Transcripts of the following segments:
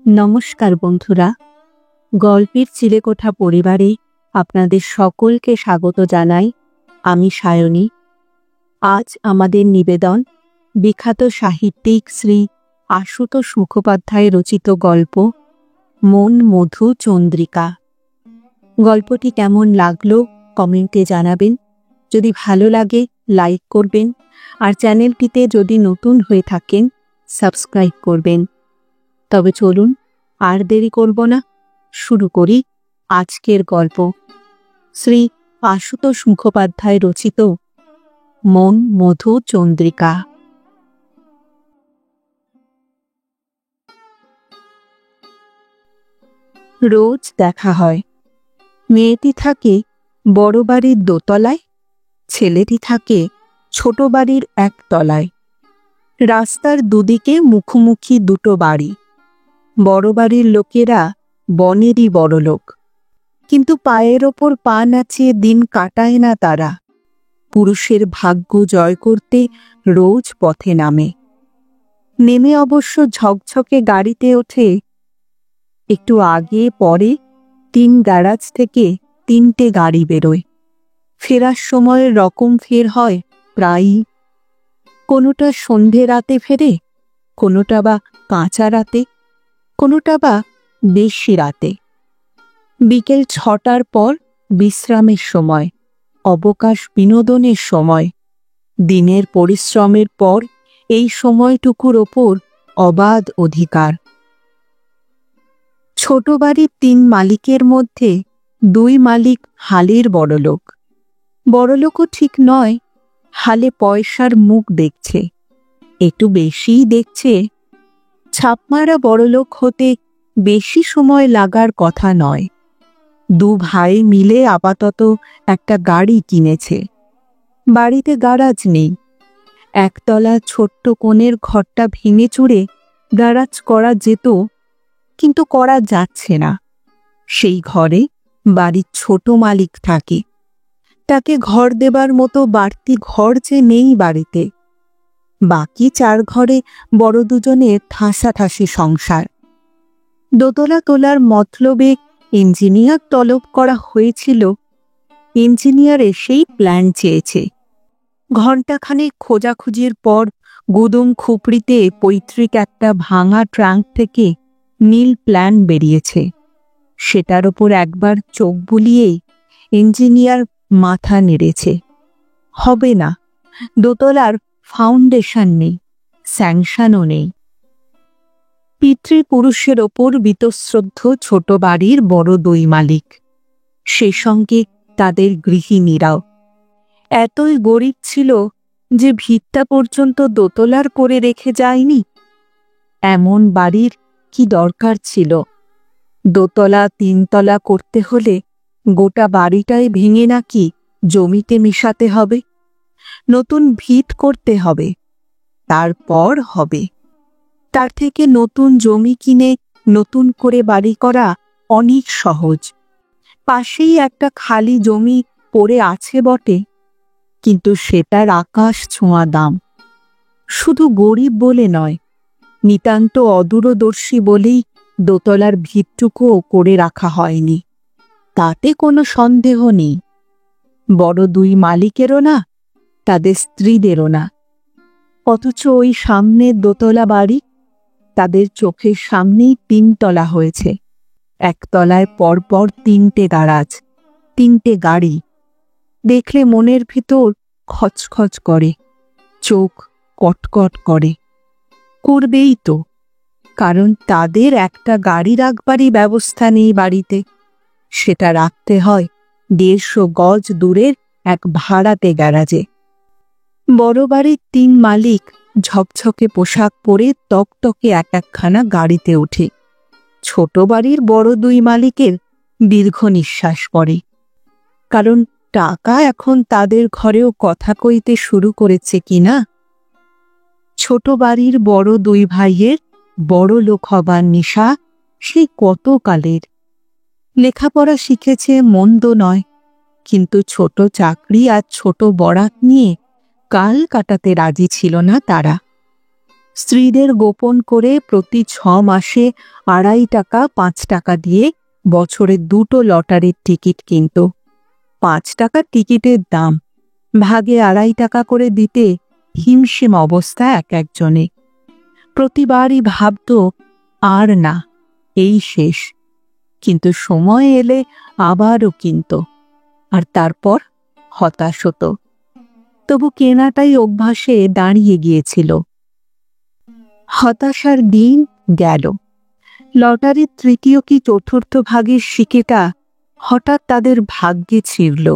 নমস্কার বন্ধুরা, গল্পের চিলেকোঠা পরিবারে আপনাদের সকলকে স্বাগত জানাই। আমি সায়নী। আজ আমাদের নিবেদন বিখ্যাত সাহিত্যিক শ্রী আশুতোষ মুখোপাধ্যায় রচিত গল্প মন মধু চন্দ্রিকা। গল্পটি কেমন লাগলো কমেন্টে জানাবেন। যদি ভালো লাগে লাইক করবেন, আর চ্যানেলটিতে যদি নতুন হয়ে থাকেন সাবস্ক্রাইব করবেন। তবে চলুন আর দেরি করব না, শুরু করি আজকের গল্প। শ্রী আশুতোষ মুখোপাধ্যায় রচিত মন মধু চন্দ্রিকা। রোজ দেখা হয়। মেয়েটি থাকে বড় বাড়ির দোতলায়, ছেলেটি থাকে ছোট বাড়ির একতলায়। রাস্তার দুদিকে মুখোমুখি দুটো বাড়ি। বড় বাড়ির লোকেরা বনেরই বড়লোক, কিন্তু পায়ের ওপর পা নাচিয়ে দিন কাটায় না তারা। পুরুষের ভাগ্য জয় করতে রোজ পথে নেমে অবশ্য ঝকঝকে গাড়িতে ওঠে। একটু আগে পরে 3 গ্যারাজ থেকে 3টে গাড়ি বেরোয়। ফেরার সময় রকম ফের হয় প্রায়ই। কোনোটা সন্ধে রাতে ফেরে, কোনোটা বা কাঁচা রাতে, কোনোটা বা বেশি রাতে। বিকেল 6টার পর বিশ্রামের সময়, অবকাশ বিনোদনের সময়। দিনের পরিশ্রমের পর এই সময়টুকুর ওপর অবাধ অধিকার। ছোট বাড়ির 3 মালিকের মধ্যে 2 মালিক হালের বড়লোক। বড়লোকও ঠিক নয়, হালে পয়সার মুখ দেখছে, একটু বেশিই দেখছে। ছাপমারা বড়লোক হতে বেশি সময় লাগার কথা নয়। 2 ভাই মিলে আপাতত একটা গাড়ি কিনেছে। বাড়িতে গ্যারাজ নেই। একতলা ছোট্ট কোণের ঘরটা ভেঙে চুরে গ্যারাজ করা যেত, কিন্তু করা যাচ্ছে না। সেই ঘরে বাড়ির ছোট মালিক থাকে। তাকে ঘর দেবার মতো বাড়তি ঘর যে নেই বাড়িতে। বাকি 4 ঘরে বড় দুজনের ঠাসাঠাসি সংসার। দোতলা তোলার মতলবে ইঞ্জিনিয়ার তলব করা হয়েছিল। ইঞ্জিনিয়ার এসেই প্ল্যান চেয়েছে। ঘণ্টাখানেক খোঁজাখুঁজির পর গুদুম খুপড়িতে পৈতৃক একটা ভাঙা ট্রাঙ্ক থেকে নীল প্ল্যান বেরিয়েছে। সেটার ওপর একবার চোখ বুলিয়েই ইঞ্জিনিয়ার মাথা নেড়েছে। হবে না, দোতলার ফাউন্ডেশন নেই, স্যাংশনও নেই। পিতৃপুরুষের ওপর বীতশ্রদ্ধ ছোট বাড়ির বড় 2 মালিক, সে সঙ্গে তাদের গৃহিণীরাও। এতই গরিব ছিল যে ভিতটা পর্যন্ত দোতলার করে রেখে যায়নি। এমন বাড়ির কি দরকার ছিল? দোতলা 3 তলা করতে হলে গোটা বাড়িটাই ভেঙে নাকি জমিতে মিশাতে হবে, নতুন ভিত করতে হবে, তারপর হবে। তার থেকে নতুন জমি কিনে নতুন করে বাড়ি করা অনেক সহজ। পাশেই একটা খালি জমি পড়ে আছে বটে, কিন্তু সেটার আকাশ ছোঁয়া দাম। শুধু গরিব বলে নয়, নিতান্ত অদূরদর্শী বলেই দোতলার ভিতটুকুও করে রাখা হয়নি। তাতে কোনো সন্দেহ নেই। বড় 2 মালিকেরও না, তাদের স্ত্রীদেরও না। অথচ ওই সামনের দোতলা বাড়ি তাদের চোখের সামনেই 3 তলা হয়েছে। একতলায় পরপর 3টে গ্যারাজ, 3টে গাড়ি। দেখলে মনের ভিতর খচখচ করে, চোখ কটকট করে। করবেই তো, কারণ তাদের একটা গাড়ি রাখবারই ব্যবস্থা নেই বাড়িতে। সেটা রাখতে হয় 150 গজ দূরের এক ভাড়াটে গ্যারাজে। বড় বাড়ির 3 মালিক ঝকঝকে পোশাক পরে তকতকে একখানা গাড়িতে ওঠে। ছোট বাড়ির বড় 2 মালিকের দীর্ঘ নিঃশ্বাস পড়ে, কারণ টাকা এখন তাদের ঘরেও কথা কইতে শুরু করেছে কিনা। ছোট বাড়ির বড় 2 ভাইয়ের বড় লোক হবার নেশা সেই কত কালের। লেখাপড়া শিখেছে মন্দ নয়, কিন্তু ছোট চাকরি আর ছোট বরাত নিয়ে কাল কাটাতে রাজি ছিল না তারা। স্ত্রীদের গোপন করে প্রতি 6 মাসে 2.5 টাকা 5 টাকা দিয়ে বছরে 2টো লটারির টিকিট কিনত। 5 টাকার টিকিটের দাম, ভাগে 2.5 টাকা করে দিতে হিমশিম অবস্থা এক একজনে। প্রতিবারই ভাবত আর না, এই শেষ। কিন্তু সময় এলে আবারও কিনত, আর তারপর হতাশ হতো। তবু কেনাটাই অভ্যাসে দাঁড়িয়ে গিয়েছিল। হতাশার দিন গেল। লটারির 3য় কি 4র্থ ভাগের সিকেটা হঠাৎ তাদের ভাগ্যে ছিঁড়ল।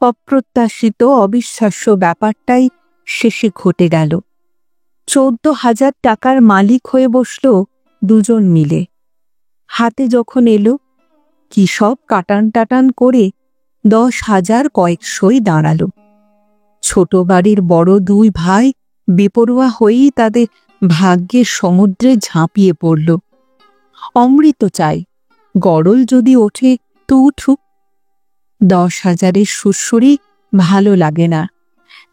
অপ্রত্যাশিত অবিশ্বাস্য ব্যাপারটাই শেষে ঘটে গেল। 14,000 টাকার মালিক হয়ে বসল দুজন মিলে। হাতে যখন এলো, কি সব কাটান টাটান করে 10,000 কয়েকশোই দাঁড়ালো। ছোট বাড়ির বড় 2 ভাই বেপরোয়া হয়েই তাদের ভাগ্যের সমুদ্রে ঝাঁপিয়ে পড়ল। অমৃত চাই, গড়ল যদি ওঠে তো উঠুক। 10,000-এর সুরসুরি ভালো লাগে না,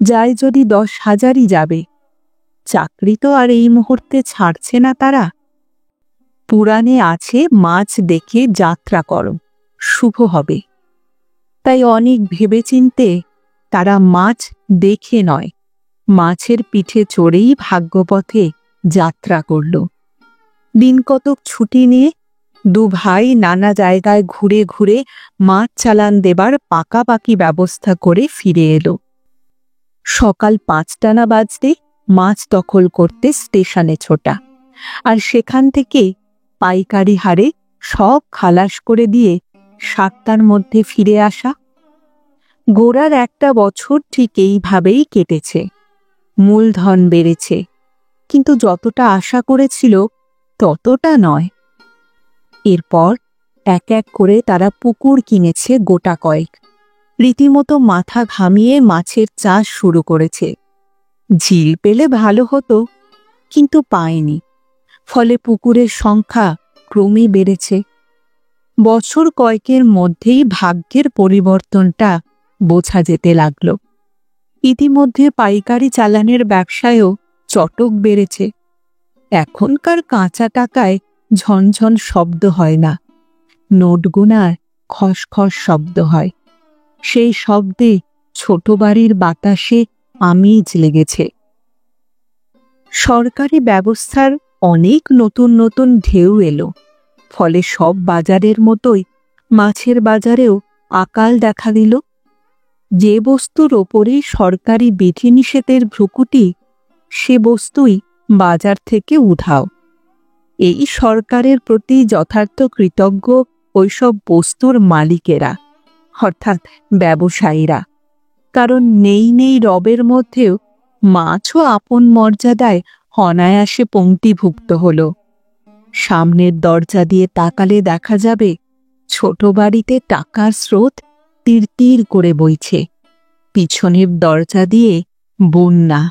যায় যদি 10,000-ই যাবে। চাকরি তো আর এই মুহূর্তে ছাড়ছে না তারা। পুরাণে আছে, মাছ দেখে যাত্রা করো, শুভ হবে। তাই অনেক ভেবেচিন্তে তারা মাছ দেখে নয়, মাছের পিঠে চড়েই ভাগ্যপথে যাত্রা করল। দিন কতক ছুটি নিয়ে 2 ভাই নানা জায়গায় ঘুরে ঘুরে মাছ চালান দেবার পাকাপাকি ব্যবস্থা করে ফিরে এলো। সকাল 5টা না বাজতে মাছ দখল করতে স্টেশনে ছোটা, আর সেখান থেকে পাইকারি হারে সব খালাস করে দিয়ে 7টার মধ্যে ফিরে আসা। গোড়ার 1টা বছর ঠিক এইভাবেই কেটেছে। মূলধন বেড়েছে, কিন্তু যতটা আশা করেছিল ততটা নয়। এরপর এক এক করে তারা পুকুর কিনেছে গোটা কয়েক। রীতিমতো মাথা ঘামিয়ে মাছের চাষ শুরু করেছে। ঝিল পেলে ভালো হতো, কিন্তু পায়নি। ফলে পুকুরের সংখ্যা ক্রমে বেড়েছে। বছর কয়েকের মধ্যেই ভাগ্যের পরিবর্তনটা বোঝা যেতে লাগল। ইতিমধ্যে পাইকারি চালানের ব্যবসায়ও চটক বেড়েছে। এখনকার কাঁচা টাকায় ঝনঝন শব্দ হয় না, নোট গোনার খসখস শব্দ হয়। সেই শব্দে ছোট বাড়ির বাতাসে আমেজ লেগেছে। সরকারি ব্যবস্থার অনেক নতুন নতুন ঢেউ এলো। ফলে সব বাজারের মতোই মাছের বাজারেও আকাল দেখা দিল। যে বস্তুর ওপরে সরকারি বিধিনিষেধের ভ্রুকুটি, সে বস্তুই বাজার থেকে উধাও। এই সরকারের প্রতি যথার্থ কৃতজ্ঞ ওইসব বস্তুর মালিকেরা, অর্থাৎ ব্যবসায়ীরা। কারণ নেই নেই রবের মধ্যেও মাছও আপন মর্যাদায় অনায়াসে পংক্তিভুক্ত হল। সামনের দরজা দিয়ে তাকালে দেখা যাবে ছোট বাড়িতে টাকার স্রোত তীর তীর করে বইছে, পিছনের দরজা দিয়ে বন্যা।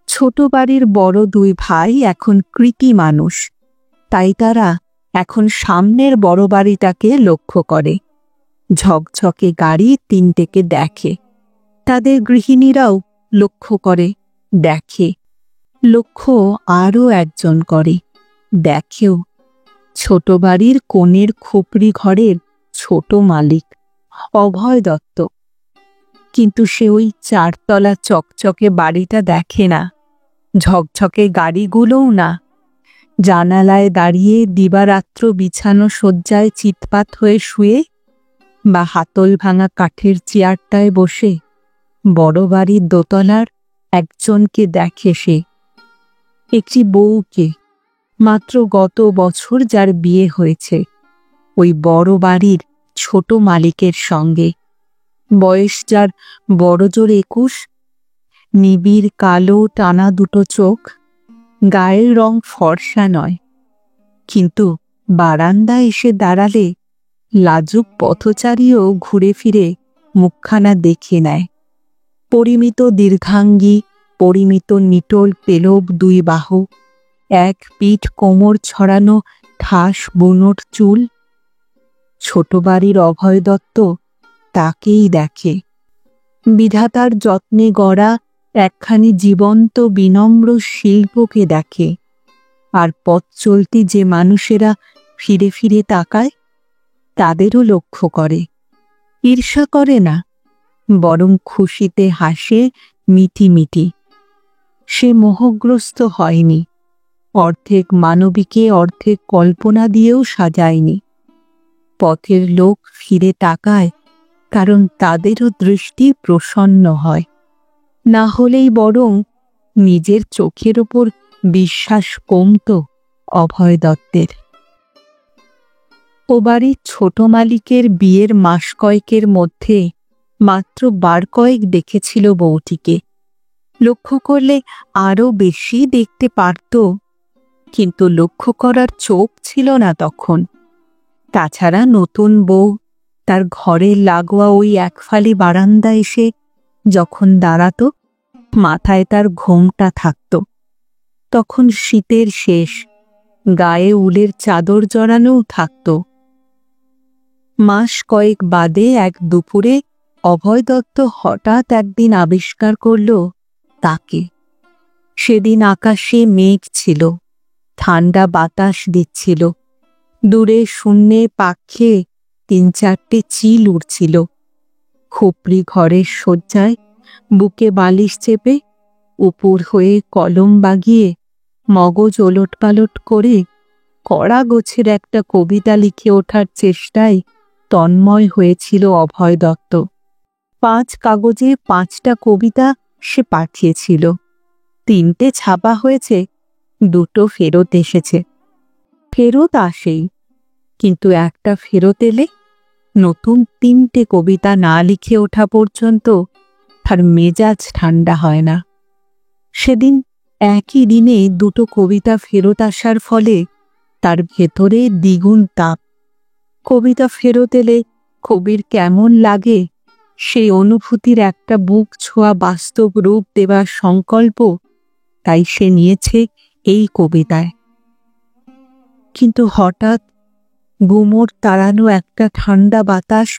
ছোট বাড়ির বড় 2 ভাই এখন কৃতি মানুষ, তাই তারা এখন সামনের বড় বাড়িটাকে লক্ষ্য করে। ঝকঝকে গাড়ি 3টেকে দেখে। তাদের গৃহিণীরাও লক্ষ্য করে, দেখে। লক্ষ্য আরও একজন করে, দেখেও। ছোট বাড়ির কোণের খোপড়ি ঘরের ছোট মালিক অভয় দত্ত। কিন্তু সে ওই 4 তলা চকচকে বাড়িটা দেখে না, ঝকঝকে গাড়িগুলোও না। জানালায় দাঁড়িয়ে দিবারাত্র বিছানো শয্যায় চিৎপাত হয়ে শুয়ে বা হাতল ভাঙা কাঠের চেয়ারটায় বসে বড় বাড়ির দোতলার একজনকে দেখে সে। একটি বউকে, মাত্র গত বছর যার বিয়ে হয়েছে, ওই বড় বাড়ির ছোট মালিকের সঙ্গে। বয়স যার বড়জোর 21, নিবিড় কালো টানা 2টো চোখ, গায়ের রং ফর্সা নয়। কিন্তু বারান্দায় এসে দাঁড়ালে লাজুক পথচারীও ঘুরে ফিরে মুখখানা দেখে নেয়। পরিমিত দীর্ঘাঙ্গী, পরিমিত নিটোল পেলব 2 বাহু, এক পিঠ কোমর ছড়ানো ঠাস বুনোট চুল। ছোট বাড়ির অভয় দত্ত তাকেই দেখে। বিধাতার যত্নে গড়া একখানি জীবন্ত বিনম্র শিল্পকে দেখে। আর পথ চলতি যে মানুষেরা ফিরে ফিরে তাকায় তাদেরও লক্ষ্য করে, ঈর্ষা করে না, বরং খুশিতে হাসে মিটি মিটি। সে মোহগ্রস্ত হয়নি, অর্ধেক মানবীকে অর্ধেক কল্পনা দিয়েও সাজায়নি। পথের লোক ফিরে তাকায় কারণ তাদেরও দৃষ্টি প্রসন্ন হয়, না হলেই বরং নিজের চোখের ওপর বিশ্বাস কমত অভয় দত্তের। ও বাড়ির ছোট মালিকের বিয়ের মাস কয়েকের মধ্যে মাত্র বার কয়েক দেখেছিল বউটিকে। লক্ষ্য করলে আরও বেশি দেখতে পারত, কিন্তু লক্ষ্য করার চোখ ছিল না তখন। তাছাড়া নতুন বউ তার ঘরের লাগোয়া ওই একফালি বারান্দা এসে যখন দাঁড়াত, মাথায় তার ঘোমটা থাকত। তখন শীতের শেষ, গায়ে উলের চাদর জড়ানোও থাকত। মাস কয়েক বাদে এক দুপুরে অভয় দত্ত হঠাৎ একদিন আবিষ্কার করল তাকে। সেদিন আকাশে মেঘ ছিল, ঠান্ডা বাতাস দিচ্ছিল, দূরে শূন্যে পাখে ৩-৪টে চিল উড়ছিল। খুপড়ি ঘরের শয্যায় বুকে বালিশ চেপে উপর হয়ে কলম বাগিয়ে মগজ ওলটপালট করে কড়া গোছের একটা কবিতা লিখে ওঠার চেষ্টায় তন্ময় হয়েছিল অভয় দত্ত। 5 কাগজে 5টা কবিতা সে পাঠিয়েছিল। 3টে ছাপা হয়েছে, 2টো ফেরত এসেছে। ফেরত আসেই, কিন্তু একটা ফেরত এলে নতুন 3টে কবিতা না লিখে ওঠা পর্যন্ত তার মেজাজ ঠান্ডা হয় না। সেদিন একই দিনে 2টো কবিতা ফেরত আসার ফলে তার ভেতরে দ্বিগুণ তাপ। কবিতা ফেরত এলে কবির কেমন লাগে সেই অনুভূতির একটা বুক ছোঁয়া বাস্তব রূপ দেবার সংকল্প তাই সে নিয়েছে এই কবিতায়। কিন্তু হঠাৎ গুমোট তাড়ানো একটা ঠান্ডা বাতাস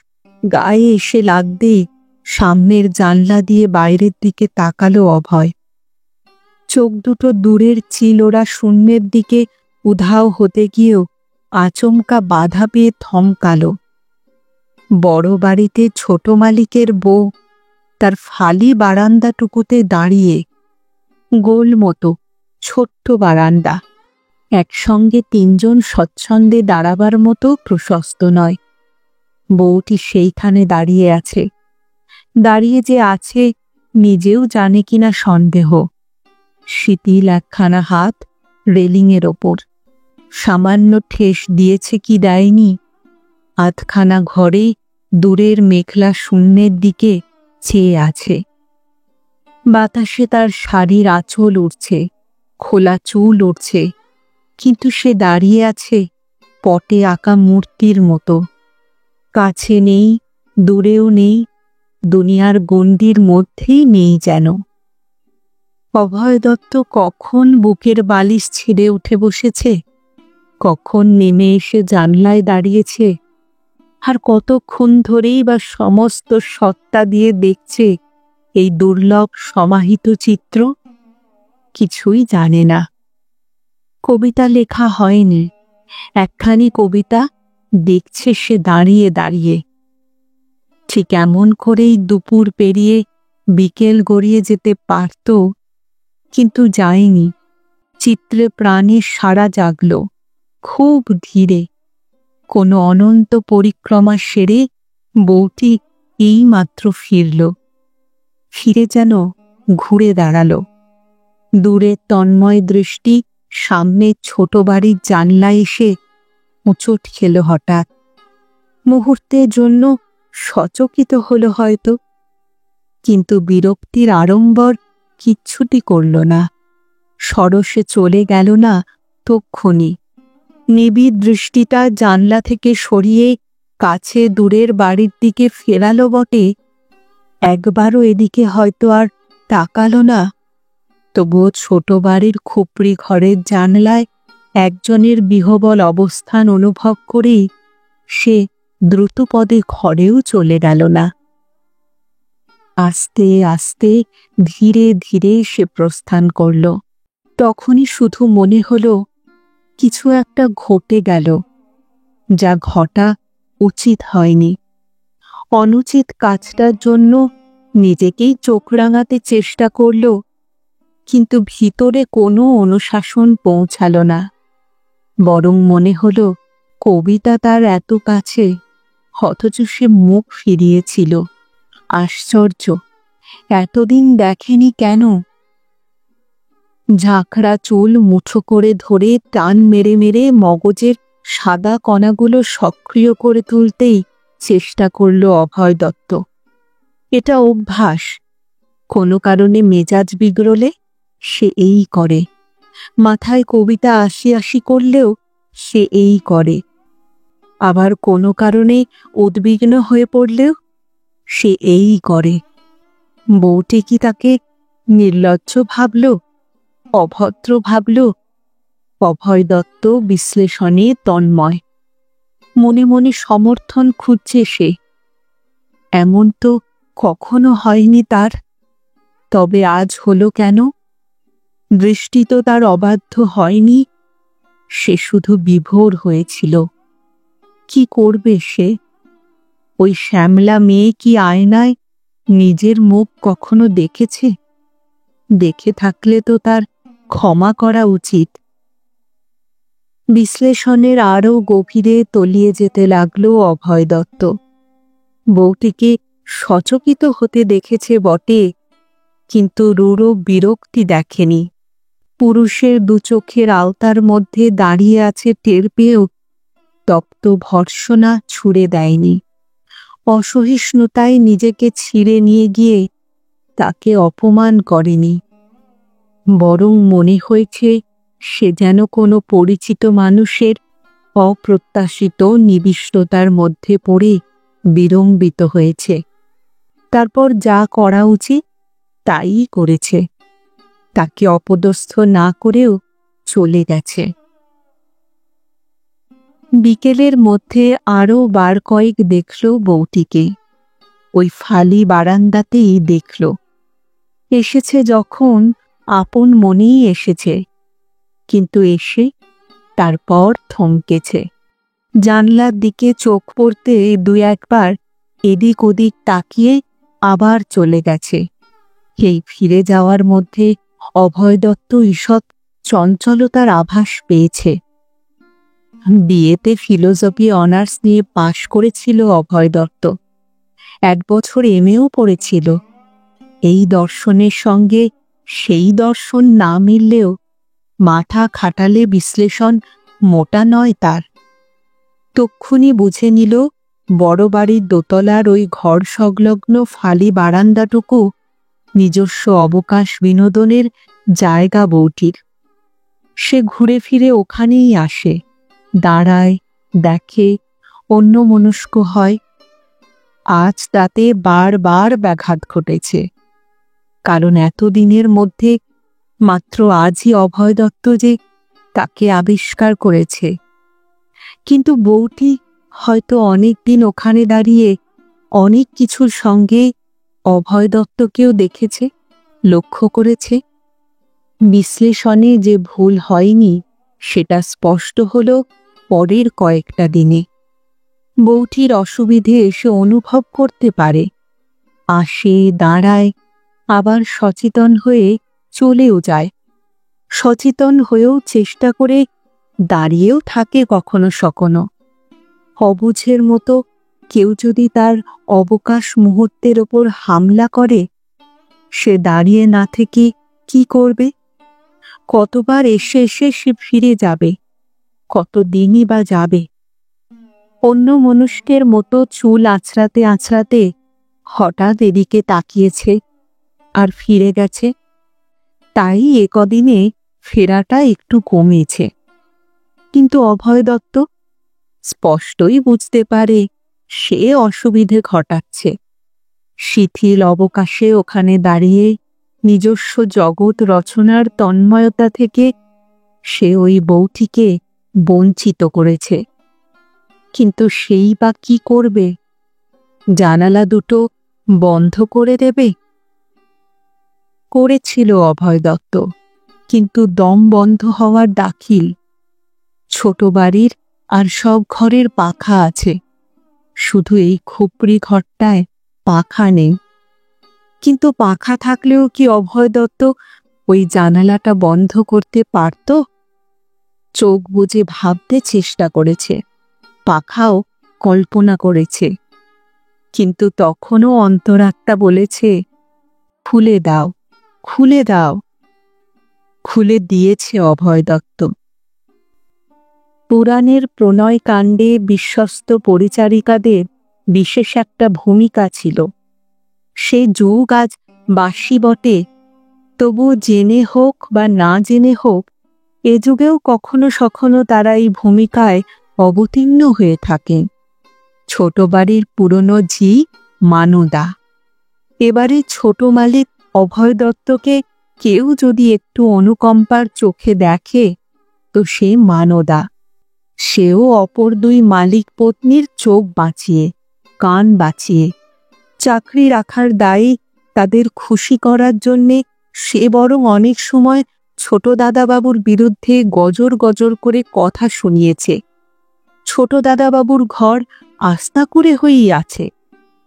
গায়ে এসে লাগতেই সামনের জানলা দিয়ে বাইরের দিকে তাকালো অভয়। চোখ দুটো দূরের চিলোরা শূন্যের দিকে উধাও হতে গিয়েও আচমকা বাধা পেয়ে থমকালো। বড় বাড়িতে ছোট মালিকের বউ তার ফালি বারান্দাটুকুতে দাঁড়িয়ে। গোল মতো ছোট্ট বারান্দা, একসঙ্গে 3 জন স্বচ্ছন্দে দাঁড়াবার মতো প্রশস্ত নয়। বউটি সেইখানে দাঁড়িয়ে আছে। দাঁড়িয়ে যে আছে নিজেও জানে কিনা সন্দেহ। শিথিল একখানা হাত রেলিংয়ের ওপর, সামান্য ঠেস দিয়েছে কি দেয়নি। আধখানা ঘরে দূরের মেঘলা শূন্যের দিকে চেয়ে আছে। বাতাসে তার শাড়ির আঁচল উড়ছে, খোলা চুল উড়ছে, কিন্তু সে দাঁড়িয়ে আছে পটে আঁকা মূর্তির মতো। কাছে নেই, দূরেও নেই, দুনিয়ার গণ্ডির মধ্যেই নেই যেন। অভয় দত্ত কখন বুকের বালিশ ছিঁড়ে উঠে বসেছে, কখন নেমে এসে জানলায় দাঁড়িয়েছে, আর কতক্ষণ ধরেই বা সমস্ত সত্তা দিয়ে দেখছে এই দুর্লভ সমাহিত চিত্র, কিছুই জানে না। কবিতা লেখা হয়নি, একখানি কবিতা দেখছে সে দাঁড়িয়ে দাঁড়িয়ে। ঠিক এমন করেই দুপুর পেরিয়ে বিকেল গড়িয়ে যেতে পারত, কিন্তু যায়নি। চিত্রে প্রাণে সাড়া জাগল খুব ধীরে। কোনো অনন্ত পরিক্রমা সেরে বউটি এইমাত্র ফিরল। ফিরে যেন ঘুরে দাঁড়ালো। দূরে তন্ময় দৃষ্টি সামনে ছোট বাড়ির জানলায় এসে হোঁচট খেল হঠাৎ। মুহূর্তের জন্য সচকিত হলো হয়তো, কিন্তু বিরক্তির আড়ম্বর কিচ্ছুটি করল না। সরসে চলে গেল না তক্ষুনি। নিবিড় দৃষ্টিটা জানলা থেকে সরিয়ে কাছে দূরের বাড়ির দিকে ফেরালো বটে, একবারও এদিকে হয়তো আর তাকালো না। তবুও ছোট বাড়ির খুপড়ি ঘরের জানলায় একজনের বিহবল অবস্থান অনুভব করেই সে দ্রুতপদে ঘরেও চলে গেল না। আস্তে আস্তে ধীরে ধীরে সে প্রস্থান করল। তখনই শুধু মনে হলো কিছু একটা ঘটে গেল, যা ঘটা উচিত হয়নি। অনুচিত কাজটার জন্য নিজেকেই চোখ রাঙাতে চেষ্টা করল, কিন্তু ভিতরে কোনো অনুশাসন পৌঁছালো না। বরং মনে হলো কবিতা তার এত কাছে, অথচ সে মুখ ফিরিয়েছিল। আশ্চর্য, এতদিন দেখেনি কেন? ঝাঁকড়া চুল মুঠো করে ধরে টান মেরে মেরে মগজের সাদা কণাগুলো সক্রিয় করে তুলতেই চেষ্টা করল অভয় দত্ত। এটা অভ্যাস। কোনো কারণে মেজাজ বিগড়লে সে এই করে। মাথায় কবিতা আসি আসি করলেও সে এই করে। আবার কোনো কারণে উদ্বিগ্ন হয়ে পড়লেও সে এই করে। বউটি কি তাকে নির্লজ্জ ভাবল, অভদ্র ভাবল? অভয় দত্ত বিশ্লেষণে তন্ময়। মনে মনে সমর্থন খুঁজছে সে। এমন তো কখনো হয়নি তার। তবে আজ হলো কেন? দৃষ্টি তো তার অবাধ্য হয়নি, সে শুধু বিভোর হয়েছিল। কি করবে সে? ওই শ্যামলা মেয়ে কি আয়নায় নিজের মুখ কখনো দেখেছে? দেখে থাকলে তো তার ক্ষমা করা উচিত। বিশ্লেষণের আরও গভীরে তলিয়ে যেতে লাগল অভয় দত্ত। বউটিকে সচকিত হতে দেখেছে বটে, কিন্তু রূঢ় বিরক্তি দেখেনি। পুরুষের দু চোখের আওতার মধ্যে দাঁড়িয়ে আছে টের পেয়েও তপ্ত ভর্ৎসনা ছুড়ে দেয়নি। অসহিষ্ণুতায় নিজেকে ছিঁড়ে নিয়ে গিয়ে তাকে অপমান করেনি। বরং মনে হয়েছে সে যেন কোনো পরিচিত মানুষের অপ্রত্যাশিত নিবিষ্টতার মধ্যে পড়ে বিড়ম্বিত হয়েছে। তারপর যা করা উচিত তাই করেছে। তাকে অপদস্থ না করেও চলে গেছে। বিকেলের মধ্যে আরও বার কয়েক দেখল বউটিকে। ওই ফালি বারান্দাতেই দেখল। এসেছে যখন আপন মনেই এসেছে, কিন্তু এসে তারপর থমকেছে। জানলার দিকে চোখ পড়তে দু একবার এদিক ওদিক তাকিয়ে আবার চলে গেছে। এই ফিরে যাওয়ার মধ্যে অভয় দত্ত ঈষৎ চঞ্চলতার আভাস পেয়েছে। বিয়েতে ফিলোসফি অনার্স নিয়ে পাশ করেছিল অভয় দত্ত। 1 বছর এমএও পড়েছিল। এই দর্শনের সঙ্গে সেই দর্শন না মিললেও মাথা খাটালে বিশ্লেষণ মোটা নয় তার। তক্ষুনি বুঝে নিল বড় বাড়ির দোতলার ওই ঘর সংলগ্ন ফালি বারান্দাটুকু নিজস্ব অবকাশ বিনোদনের জায়গা বউটির। সে ঘুরে ফিরে ওখানেই আসে, দাঁড়ায়, দেখে, অন্যমনস্ক হয়। আজ তাতে বারবার ব্যাঘাত ঘটেছে। কারণ এতদিনের মধ্যে মাত্র আজই অভয় দত্ত যে তাকে আবিষ্কার করেছে। কিন্তু বউটি হয়তো অনেক দিন ওখানে দাঁড়িয়ে অনেক কিছুর সঙ্গে অভয় দত্তকেও দেখেছে, লক্ষ্য করেছে। বিশ্লেষণে যে ভুল হয়নি সেটা স্পষ্ট হলো পরের কয়েকটা দিনে। বউটির অসুবিধে এসে অনুভব করতে পারে, আসে, দাঁড়ায়, আবার সচেতন হয়ে চলেও যায়। সচেতন হয়েও চেষ্টা করে দাঁড়িয়েও থাকে কখনো সখনো। অবুঝের মতো কেউ যদি তার অবকাশ মুহূর্তের ওপর হামলা করে, সে দাঁড়িয়ে না থেকে কি করবে? কতবার এসে এসে সে ফিরে যাবে, কতদিনই বা যাবে? অন্য মনুষ্যের মতো চুল আঁচড়াতে আঁচড়াতে হঠাৎ এদিকে তাকিয়েছে আর ফিরে গেছে। তাই কদিনে ফেরাটা একটু কমেছে। কিন্তু অভয় দত্ত স্পষ্টই বুঝতে পারে সে অসুবিধে ঘটাচ্ছে। শিথিল অবকাশে ওখানে দাঁড়িয়ে নিজস্ব জগৎ রচনার তন্ময়তা থেকে সে ওই বউটিকে বঞ্চিত করেছে। কিন্তু সেই বা কি করবে? জানালা দুটো বন্ধ করে দেবে? করেছিল অভয় দত্ত, কিন্তু দম বন্ধ হওয়ার দাখিল। ছোট বাড়ির আর সব ঘরের পাখা আছে, শুধু এই খুপড়ি ঘরটায় পাখা নেই। কিন্তু পাখা থাকলেও কি অভয় দত্ত ওই জানালাটা বন্ধ করতে পারত? চোখ বুজে ভাবতে চেষ্টা করেছে, পাখাও কল্পনা করেছে, কিন্তু তখনও অন্তরাত্মা বলেছে, খুলে দাও, খুলে দাও। খুলে দিয়েছে অভয় দত্ত। পুরাণের প্রণয় কাণ্ডে বিশ্বস্ত পরিচারিকাদের বিশেষ একটা ভূমিকা ছিল। সে যুগ আজ বাসি বটে, তবু জেনে হোক বা না জেনে হোক, এ যুগেও কখনো সখনো তারা এই ভূমিকায় অবতীর্ণ হয়ে থাকেন। ছোট বাড়ির পুরনো ঝি মানদা। এবারে ছোট মালিক অভয় দত্তকে কেউ যদি একটু অনুকম্পার চোখে দেখে, তো সে মানদা। সেও অপর দুই মালিক পত্নীর চোখ বাঁচিয়ে, কান বাঁচিয়ে, চাকরি রাখার দায়ে তাদের খুশি করার জন্যে সে বরং অনেক সময় ছোট দাদাবাবুর বিরুদ্ধে গজর গজর করে কথা শুনিয়েছে। ছোট দাদাবাবুর ঘর আস্তাকুড়ে হয়েই আছে।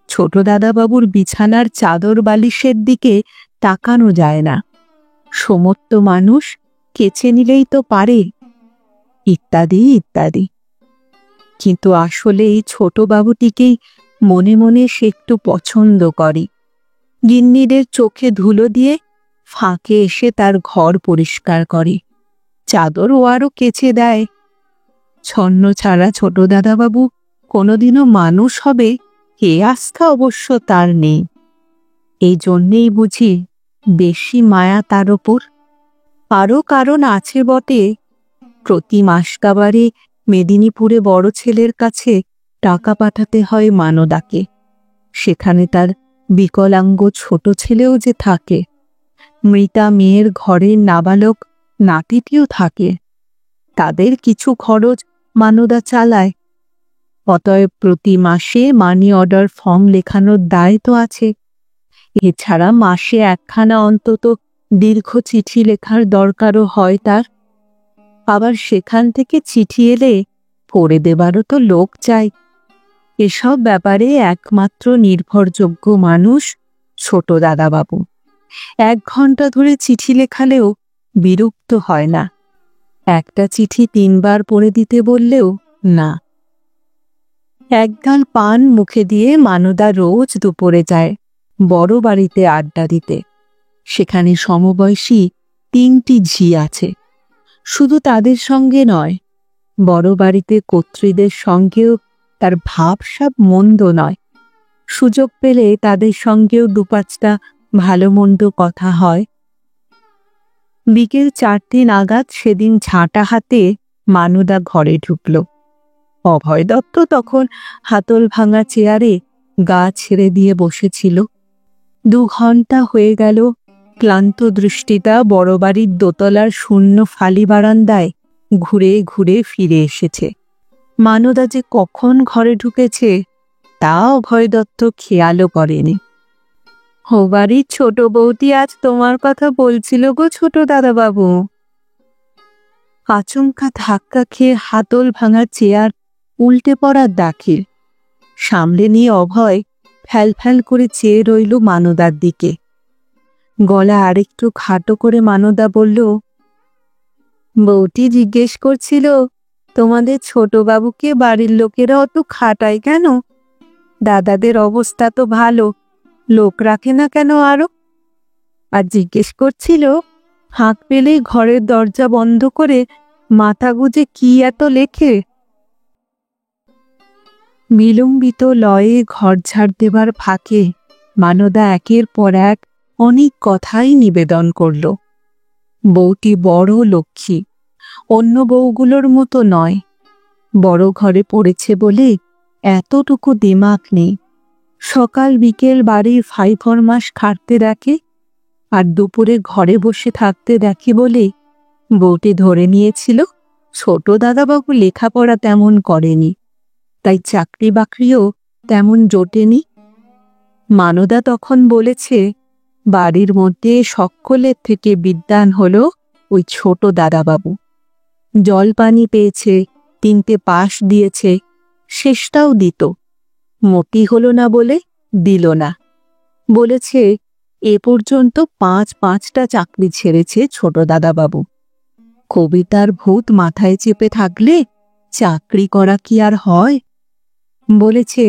ছোট দাদাবাবুর বিছানার চাদর বালিশের দিকে তাকানো যায় না। সমস্ত মানুষ কেচে নিলেই তো পারে, ইত্যাদি ইত্যাদি। কিন্তু আসলে এই ছোট বাবুটিকেই মনে মনে সে একটু পছন্দ করে। গিন্নিদের চোখে ধুলো দিয়ে ফাঁকে এসে তার ঘর পরিষ্কার করে, চাদরও আরও কেচে দেয়। ছন্ন ছাড়া ছোট দাদাবাবু কোনোদিনও মানুষ হবে এ আস্থা অবশ্য তার নেই। এই জন্যেই বুঝি বেশি মায়া তার ওপর। আরও কারণ আছে বটে। প্রতি মাসকাবারে মেদিনীপুরে বড় ছেলের কাছে টাকা পাঠাতে হয় মানদাকে। সেখানে তার বিকলাঙ্গ ছোট ছেলেও যে থাকে, মৃতা মেয়ের ঘরের নাবালক নাতিটিও থাকে। তাদের কিছু খরচ মানদা চালায়। অতএব প্রতি মাসে মানি অর্ডার ফর্ম লেখানোর দায় তো আছে। এছাড়া মাসে একখানা অন্তত দীর্ঘ চিঠি লেখার দরকারও হয় তার। আবার সেখান থেকে চিঠি এলে পড়ে দেবারও তো লোক চাই। এসব ব্যাপারে একমাত্র নির্ভরযোগ্য মানুষ ছোট দাদাবাবু। 1 ঘন্টা ধরে চিঠি লেখালেও বিরক্ত হয় না। একটা চিঠি 3 বার পড়ে দিতে বললেও না। একগাল পান মুখে দিয়ে মানদা রোজ দুপুরে যায় বড় বাড়িতে আড্ডা দিতে। সেখানে সমবয়সী 3টি ঝি আছে। শুধু তাদের সঙ্গে নয়, বড় বাড়িতে কর্ত্রীদের সঙ্গেও তার ভাবসাব মন্দ নয়। সুযোগ পেলে তাদের সঙ্গেও 2-5টা ভালো মন্দ কথা হয়। বিকেল 4টে নাগাদ সেদিন ঝাঁটা হাতে মানদা ঘরে ঢুকল। অভয় দত্ত তখন হাতল ভাঙা চেয়ারে গা ছেড়ে দিয়ে বসেছিল। 2 ঘন্টা হয়ে গেল ক্লান্ত দৃষ্টিটা বড় বাড়ির দোতলার শূন্য ফালি বারান্দায় ঘুরে ঘুরে ফিরে এসেছে। মানদা যে কখন ঘরে ঢুকেছে তা অভয় দত্ত খেয়ালও করেনি। ও বাড়ির ছোট বউটি আজ তোমার কথা বলছিল গো ছোট দাদাবাবু। আচমকা ধাক্কা খেয়ে হাতল ভাঙা চেয়ার উল্টে পড়ার দাখিল। সামলে নিয়ে অভয় ফ্যাল ফ্যাল করে চেয়ে রইল মানদার দিকে। গলা আরেকটু খাটো করে মানদা বলল, বউটি জিজ্ঞেস করছিল তোমাদের ছোট বাবুকে বাড়ির লোকেরা অত খাটায় কেন? দাদাদের অবস্থা তো ভালো, লোক রাখে না কেন আরো? আর জিজ্ঞেস করছিল ফাঁক পেলেই ঘরের দরজা বন্ধ করে মাথা গুজে কি এত লেখে। বিলম্বিত লয়ে ঘর ঝাড় দেবার ফাঁকে মানদা একের পর এক অনেক কথাই নিবেদন করল। বউটি বড় লক্ষ্মী, অন্য বউগুলোর মতো নয়। বড় ঘরে পড়েছে বলে এতটুকু দিমাগ নেই। সকাল বিকেল বাড়ির ফাইফরমাস খাটতে দেখে, আর দুপুরে ঘরে বসে থাকতে দেখে বলে বউটি ধরে নিয়েছিল ছোট দাদাবাবু লেখাপড়া তেমন করেনি, তাই চাকরি বাকরিও তেমন জোটেনি। মানদা তখন বলেছে, বাড়ির মধ্যে সকলের থেকে বিদ্বান হল ওই ছোট দাদাবাবু। জল পানি পেয়েছে, 3টে পাশ দিয়েছে, শেষটাও দিত, মতি হলো না বলে দিল না। বলেছে এ পর্যন্ত 5টা চাকরি ছেড়েছে ছোট দাদাবাবু। কবিতার ভূত মাথায় চেপে থাকলে চাকরি করা কি আর হয়? বলেছে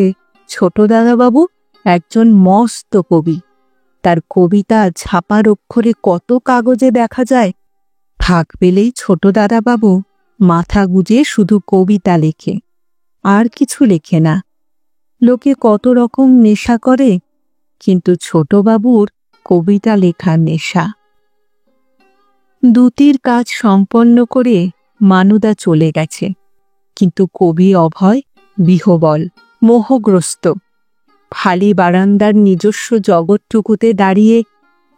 ছোট দাদাবাবু একজন মস্ত কবি, তার কবিতা ছাপার অক্ষরে কত কাগজে দেখা যায়। ফাঁক পেলেই ছোট দাদাবাবু মাথা গুজে শুধু কবিতা লেখে, আর কিছু লেখে না। লোকে কত রকম নেশা করে, কিন্তু ছোটবাবুর কবিতা লেখার নেশা। দুটির কাজ সম্পন্ন করে মানুদা চলে গেছে, কিন্তু কবি অভয় বিহ্বল, মোহগ্রস্ত। খালি বারান্দার নিজস্ব জগৎটুকুতে দাঁড়িয়ে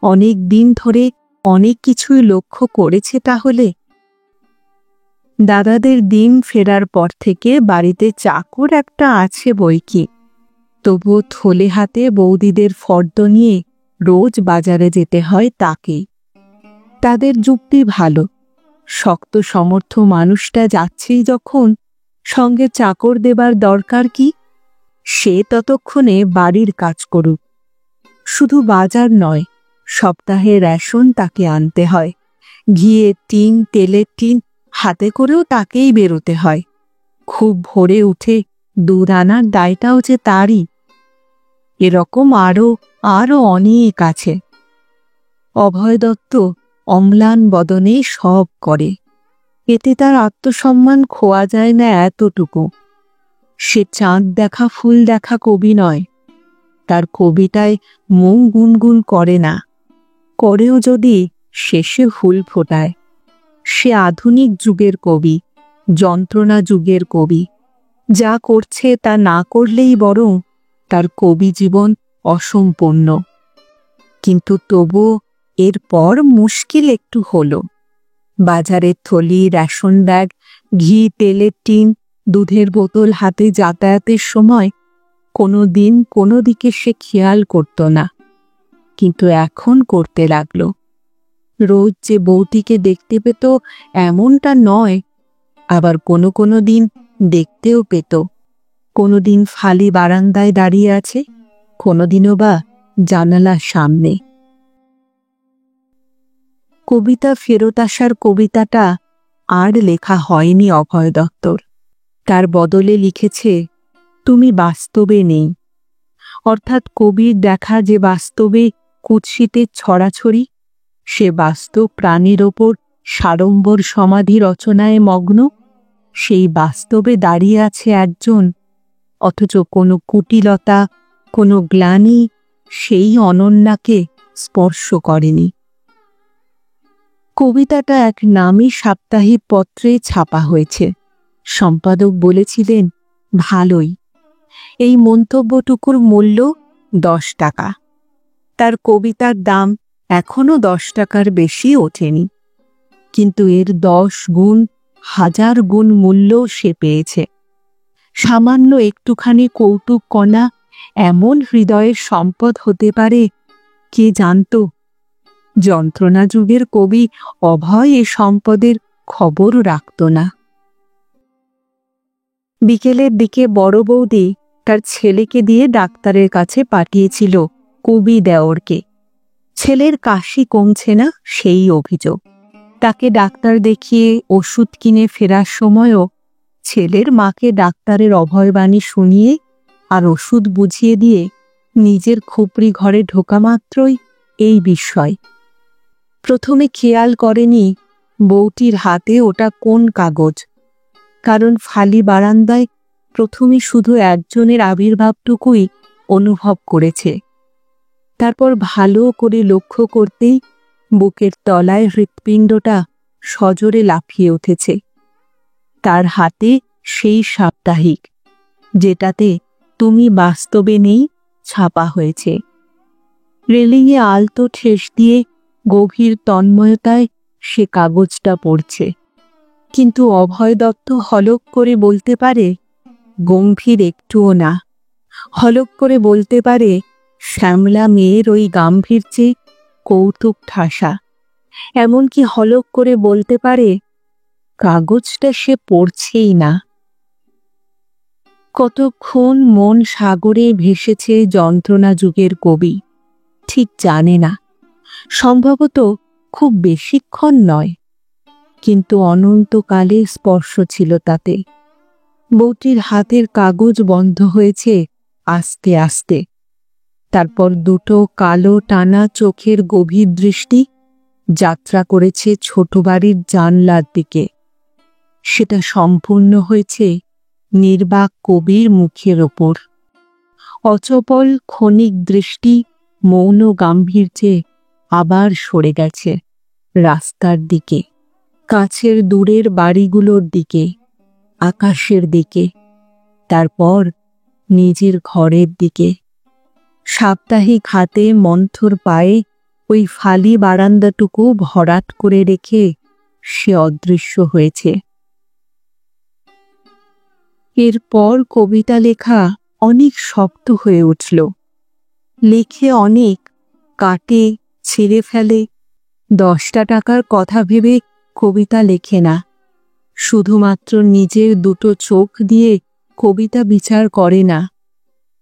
অনেক দিন ধরে অনেক কিছুই লক্ষ্য করেছে। তাহলে দাদাদের দিন ফেরার পর থেকে বাড়িতে চাকর একটা আছে বই কি, তবুও থলে হাতে বৌদিদের ফর্দ নিয়ে রোজ বাজারে যেতে হয় তাকে। তাদের যুক্তি ভালো, শক্ত সমর্থ মানুষটা যাচ্ছেই যখন, সঙ্গে চাকর দেবার দরকার কি? সে ততক্ষণে বাড়ির কাজ করুক। শুধু বাজার নয়, সপ্তাহে রেশন তাকে আনতে হয়, ঘিয়ের টিন, তেলের টিন হাতে করেও তাকেই বেরোতে হয়। খুব ভোরে উঠে দুধ আনার দায়টাও যে তারই। এরকম আরো অনেক আছে। অভয় দত্ত অম্লান বদনে সব করে, এতে তার আত্মসম্মান খোয়া যায় না এতটুকু। সে চাঁদ দেখা ফুল দেখা কবি নয়, তার কবিতায় মন গুনগুন করে না, করেও যদি শেষে ফুল ফোটায়। সে আধুনিক যুগের কবি, যন্ত্রণা যুগের কবি। যা করছে তা না করলেই বরং তার কবি জীবন অসম্পূর্ণ। কিন্তু তবুও এরপর মুশকিল একটু হলো। বাজারের থলি, রেশন ব্যাগ, ঘি, তেলের টিন, দুধের বোতল হাতে যাতায়াতের সময় কোনো দিন কোনো দিকে সে খেয়াল করত না, কিন্তু এখন করতে লাগল। রোজ যে বউটিকে দেখতে পেত এমনটা নয়, আবার কোনো দিন দেখতেও পেত। কোনোদিন ফালি বারান্দায় দাঁড়িয়ে আছে, কোনোদিনও বা জানালার সামনে। কবিতা ফেরত আসার কবিতাটা আর লেখা হয়নি অভয় দত্তর। তার বদলে লিখেছে তুমি বাস্তবে নেই। অর্থাৎ কবির দেখা যে বাস্তবে কুৎসিতের ছড়াছড়ি, সে বাস্তব প্রাণীর ওপর সাড়ম্বর সমাধি রচনায় মগ্ন। সেই বাস্তবে দাঁড়িয়ে আছে একজন, অথচ কোনো কুটিলতা, কোনো গ্লানি সেই অনন্যাকে স্পর্শ করেনি। কবিতাটা এক নামী সাপ্তাহিক পত্রে ছাপা হয়েছে। সম্পাদক বলেছিলেন ভালোই। এই মন্তব্যটুকুর মূল্য 10 টাকা। তার কবিতার দাম এখনো 10 টাকার বেশি ওঠেনি, কিন্তু এর 10 গুণ, 1000 গুণ মূল্য সে পেয়েছে। সামান্য একটুখানি কৌতুক কণা এমন হৃদয়ের সম্পদ হতে পারে, কে জানত? যন্ত্রণা যুগের কবি অভয় এ সম্পদের খবর রাখত না। বিকেলের দিকে বড় বৌদি তার ছেলেকে দিয়ে ডাক্তারের কাছে পাঠিয়েছিল কবি দেওরকে। ছেলের কাশি কমছে না সেই অভিযোগ। তাকে ডাক্তার দেখিয়ে ওষুধ কিনে ফেরার সময়ও ছেলের মাকে ডাক্তারের অভয়বাণী শুনিয়ে আর ওষুধ বুঝিয়ে দিয়ে নিজের খুপড়ি ঘরে ঢোকা মাত্রই এই বিষয়। প্রথমে খেয়াল করেনি বউটির হাতে ওটা কোন কাগজ, কারণ ফালি বারান্দায় প্রথমে শুধু একজনের আবির্ভাবটুকুই অনুভব করেছে। তারপর ভালো করে লক্ষ্য করতেই বুকের তলায় হৃৎপিণ্ডটা সজোরে লাফিয়ে উঠেছে। তার হাতে সেই সাপ্তাহিক, যেটাতে তুমি বাস্তবে নেই ছাপা হয়েছে। রেলিংয়ে আলতো ঠেস দিয়ে গভীর তন্ময়তায় সে কাগজটা পড়ছে, কিন্তু অভয় দত্ত হলক করে বলতে পারে, গম্ভীর একটুও না। হলক করে বলতে পারে, শ্যামলা মেয়ের ওই গাম্ভীর্যে কৌতুক ঠাসা, এমনকি হলক করে বলতে পারে কাগজটা সে পড়ছেই না। কতক্ষণ মন সাগরে ভেসেছে যন্ত্রণা যুগের কবি ঠিক জানে না, সম্ভবত খুব বেশিক্ষণ নয়, কিন্তু অনন্তকালে স্পর্শ ছিল তাতে। বউটির হাতের কাগজ বন্ধ হয়েছে আস্তে আস্তে, তারপর দুটো কালো টানা চোখের গভীর দৃষ্টি যাত্রা করেছে ছোট বাড়ির জানলার দিকে। সেটা সম্পূর্ণ হয়েছে নির্বাক কবির মুখের ওপর। অচপল ক্ষণিক দৃষ্টি মৌন গাম্ভীর্যে আবার সরে গেছে রাস্তার দিকে, কাছের দূরের বাড়িগুলোর দিকে, আকাশের দিকে, তারপর নিজের ঘরের দিকে। সাপ্তাহিক হাতে মন্থর পায়ে ওই ফালি বারান্দাটুকু ভরাট করে রেখে সে অদৃশ্য হয়েছে। এরপর কবিতা লেখা অনেক শক্ত হয়ে উঠল। লেখে অনেক, কাটে, ছিঁড়ে ফেলে। 10টা টাকার কথা ভেবে কবিতা লেখে না, শুধুমাত্র নিজের দুটো চোখ দিয়ে কবিতা বিচার করে না।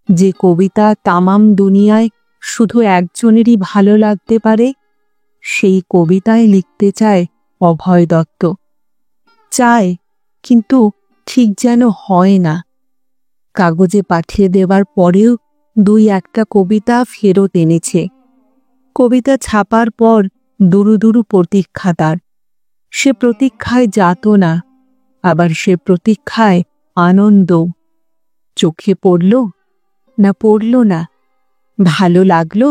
যে কবিতা তামাম দুনিয়ায় শুধু একজনেরই ভালো লাগতে পারে, সেই কবিতায় লিখতে চায় অভয় দত্ত। চায়, কিন্তু ঠিক যেন হয় না। কাগজে পাঠিয়ে দেবার পরেও 2-1টা কবিতা ফেরত এনেছে। কবিতা ছাপার পর দুরু দুরু প্রতীক্ষা তার। সে প্রতীক্ষায় যাতনা, আবার সে প্রতীক্ষায় আনন্দ। চোখে পড়ল না পড়ল না, ভালো লাগলো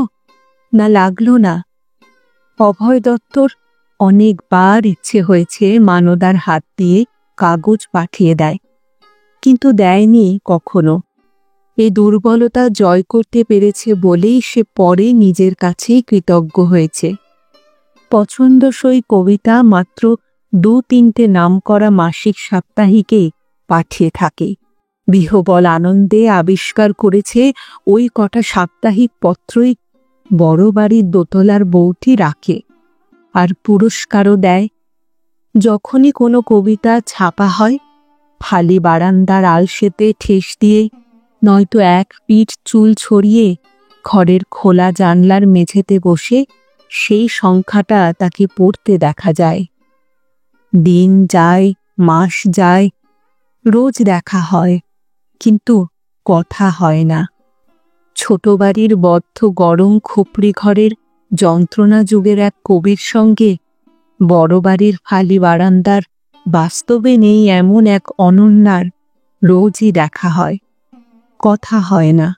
না লাগলো না। অভয় দত্তর অনেকবার ইচ্ছে হয়েছে মানদার হাত দিয়ে কাগজ পাঠিয়ে দেয়, কিন্তু দেয়নি কখনো। এই দুর্বলতা জয় করতে পেরেছে বলেই সে পরে নিজের কাছেই কৃতজ্ঞ হয়েছে। পছন্দসই কবিতা মাত্র 2-3টে নামকরা মাসিক সাপ্তাহিকে পাঠিয়ে থাকে। বিহবল আনন্দে আবিষ্কার করেছে ওই কটা সাপ্তাহিক পত্রই বড় বাড়ির দোতলার বউটি রাখে, আর পুরস্কারও দেয়। যখনই কোনো কবিতা ছাপা হয়, ফালি বারান্দার আলসেতে ঠেস দিয়ে, নয়তো 1 পিঠ চুল ছড়িয়ে ঘরের খোলা জানলার মেঝেতে বসে সেই সংখ্যাটা তাকে পড়তে দেখা যায়। দিন যায়, মাস যায়, রোজ দেখা হয়, কিন্তু কথা হয় না। ছোট বাড়ির বদ্ধ গরম খুপড়ি ঘরের যন্ত্রণা যুগের এক কবির সঙ্গে বড় বাড়ির ফালি বারান্দার বাস্তবে নেই এমন এক অনন্যার রোজই দেখা হয়, কথা হয় না।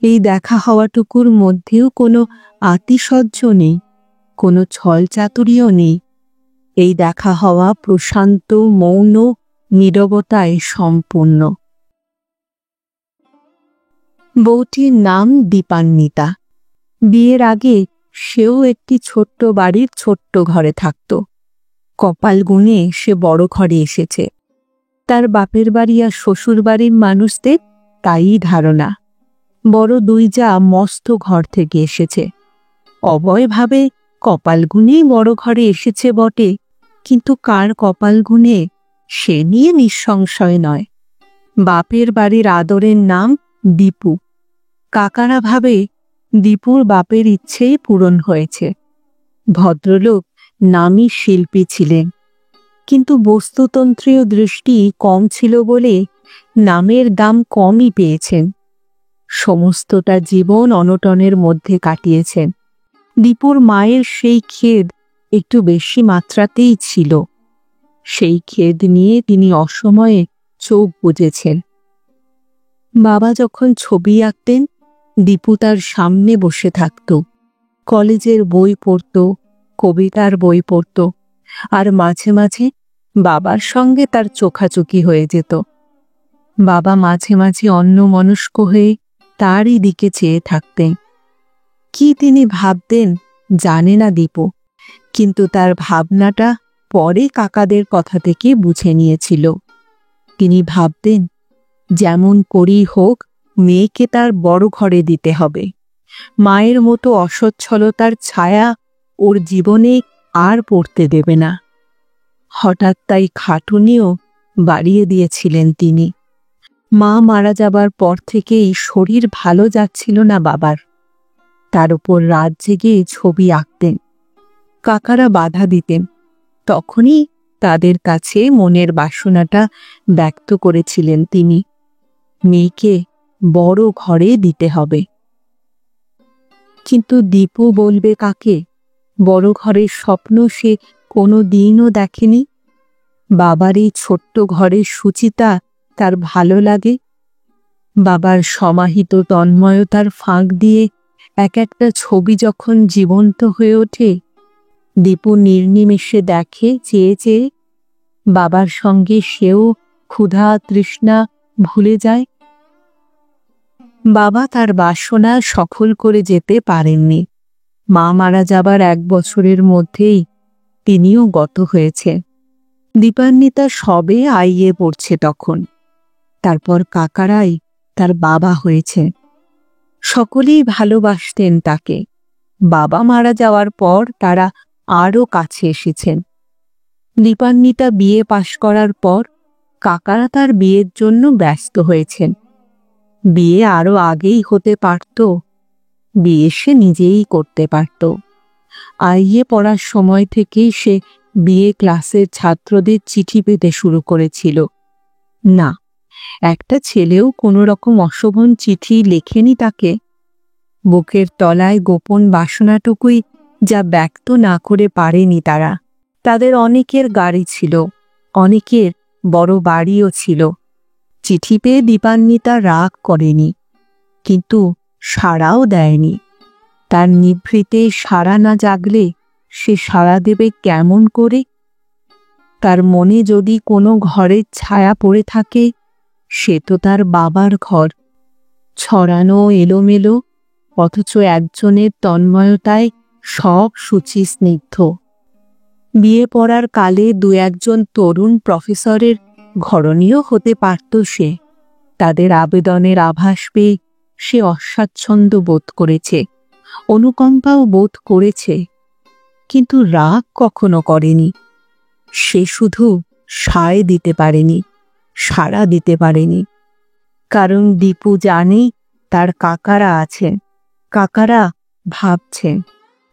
এই দেখা হওয়াটুকুর মধ্যেও কোনো আতিশয্য নেই, কোনো ছলচাতুরিও নেই। এই দেখা হওয়া প্রশান্ত মৌন নীরবতায় সম্পূর্ণ। বউটির নাম দীপান্বিতা। বিয়ের আগে সেও একটি ছোট্ট বাড়ির ছোট্ট ঘরে থাকত। কপাল গুণে সে বড় ঘরে এসেছে। তার বাপের বাড়ি আর শ্বশুর বাড়ির মানুষদের তাই ধারণা। বড় 2 যা মস্ত ঘর থেকে এসেছে। অবয় ভাবে কপাল গুণেই বড় ঘরে এসেছে বটে, কিন্তু কার কপাল গুণে সে নিয়ে নিঃসংশয় নয়। বাপের বাড়ির আদরের নাম দীপু। কাকারা ভাবে দীপুর বাপের ইচ্ছেই পূরণ হয়েছে। ভদ্রলোক নামী শিল্পী ছিলেন, কিন্তু বস্তুতন্ত্রীয় দৃষ্টি কম ছিল বলে নামের দাম কমই পেয়েছেন। সমস্তটা জীবন অনটনের মধ্যে কাটিয়েছেন। দীপুর মায়ের সেই খেদ একটু বেশি মাত্রাতেই ছিল। সেই খেদ নিয়ে তিনি অসময়ে চোখ বুজেছেন। বাবা যখন ছবি আঁকতেন, দীপু তার সামনে বসে থাকত। কলেজের বই পড়ত, কবিতার বই পড়ত, আর মাঝে মাঝে বাবার সঙ্গে তার চোখাচোখি হয়ে যেত। বাবা মাঝে মাঝে অন্যমনস্ক হয়ে তারই দিকে চেয়ে থাকতেন। কি তিনি ভাবতেন জানে না দীপু, কিন্তু তার ভাবনাটা পরে কাকাদের কথা থেকে বুঝে নিয়েছিল। তিনি ভাবতেন যেমন করেই হোক মেয়েকে তার বড় ঘরে দিতে হবে, মায়ের মতো অসচ্ছলতার ছায়া ওর জীবনে আর পড়তে দেবে না। হঠাৎ তাই খাটুনিও বাড়িয়ে দিয়েছিলেন তিনি। মা মারা যাবার পর থেকেই শরীর ভালো যাচ্ছিল না বাবার। তার উপর রাত জেগে ছবি আঁকতেন। কাকারা বাধা দিতেন। তখনই তাদের কাছে মনের বাসনাটা ব্যক্ত করেছিলেন তিনি, মেয়েকে বড় ঘরে দিতে হবে। কিন্তু দীপু বলবে কাকে? বড় ঘরের স্বপ্ন সে কোনো দিনও দেখেনি। বাবার এই ছোট্ট ঘরের সুচিতা তার ভালো লাগে। বাবার সমাহিত তন্ময়তার ফাঁক দিয়ে এক একটা ছবি যখন জীবন্ত হয়ে ওঠে, দীপু নির্নিমেষে দেখে চেয়ে চেয়ে। বাবার সঙ্গে সেও ক্ষুধা তৃষ্ণা ভুলে যায়। বাবা তার বাসনা সফল করে যেতে পারেননি। মা মারা যাবার 1 বছরের মধ্যেই তিনিও গত হয়েছে। দীপান্বিতা সবে আইয়ে পড়ছে তখন। তারপর কাকারাই তার বাবা হয়েছে। সকলেই ভালোবাসতেন তাকে। বাবা মারা যাওয়ার পর তারা আরও কাছে এসেছেন। দীপান্বিতা বিয়ে পাশ করার পর কাকারা তার বিয়ের জন্য ব্যস্ত হয়েছেন। বিয়ে আরও আগেই হতে পারত। বিয়ে সে নিজেই করতে পারত। আইয়ে পড়ার সময় থেকেই সে বিয়ে ক্লাসের ছাত্রদের চিঠি পেতে শুরু করেছিল। না, একটা ছেলেও কোনো রকম অশোভন চিঠি লেখেনি তাকে। বুকের তলায় গোপন বাসনাটুকুই যা ব্যক্ত না করে পারেনি তারা। তাদের অনেকের গাড়ি ছিল, অনেকের বড় বাড়িও ছিল। চিঠি পেয়ে দীপান্বিতা রাগ করেনি, কিন্তু সাড়াও দেয়নি। তার নিভৃতে সাড়া না জাগলে সে সাড়া দেবে কেমন করে? তার মনে যদি কোনো ঘরের ছায়া পড়ে থাকে, সে তো তার বাবার ঘর। ছড়ানো এলোমেলো, অথচ একজনের তন্ময়তায় সব সূচি স্নিগ্ধ। বিয়ে পড়ার কালে 2-1 তরুণ প্রফেসরের ঘরণীয় হতে পারত সে। তাদের আবেদনের আভাস পেয়ে সে অস্বাচ্ছন্দ্য বোধ করেছে, অনুকম্পাও বোধ করেছে, কিন্তু রাগ কখনো করেনি। সে শুধু সায় দিতে পারেনি, সাড়া দিতে পারেনি। কারণ দীপু জানে তার কাকারা আছে। কাকারা ভাবছে,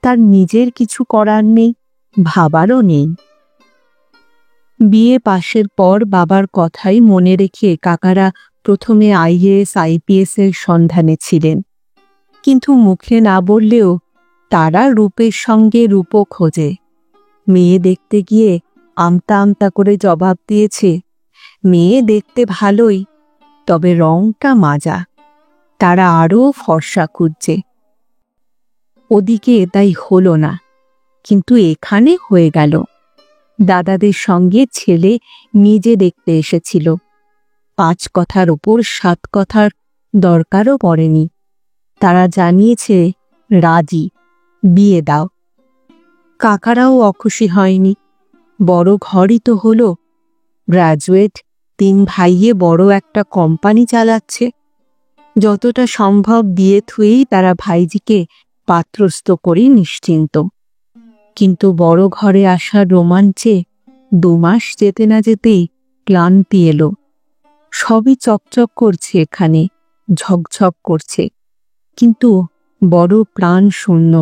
তার নিজের কিছু করার নেই, ভাবারও নেই। বিয়ে পাশের পর বাবার কথাই মনে রেখে কাকারা প্রথমে IAS IPS এর সন্ধানে ছিলেন। কিন্তু মুখে না বললেও তারা রূপের সঙ্গে রূপও খোঁজে। মেয়ে দেখতে গিয়ে আমতা আমতা করে জবাব দিয়েছে, মেয়ে দেখতে ভালোই, তবে রংটা মাজা। তারা আরও ফর্সা খুঁজছে। ওদিকে তাই হলো না, কিন্তু এখানে হয়ে গেল। দাদাদের সঙ্গে ছেলে নিজে দেখতে এসেছিল। 5 কথার ওপর 7 কথার দরকারও পড়েনি। তারা জানিয়েছে রাজি, বিয়ে দাও। কাকারাও অখুশি হয়নি। বড় ঘরই তো হলো। গ্র্যাজুয়েট 3 ভাইয়ে বড় একটা কোম্পানি চালাচ্ছে। যতটা সম্ভব বিয়ে থুয়েই তারা ভাইজিকে পাত্রস্থ করে নিশ্চিন্ত। কিন্তু বড় ঘরে আসার রোমাঞ্চে 2 মাস যেতে না যেতেই ক্লান্তি এলো। সবই চকচক করছে এখানে, ঝকঝক করছে, কিন্তু বড় প্রাণ শূন্য।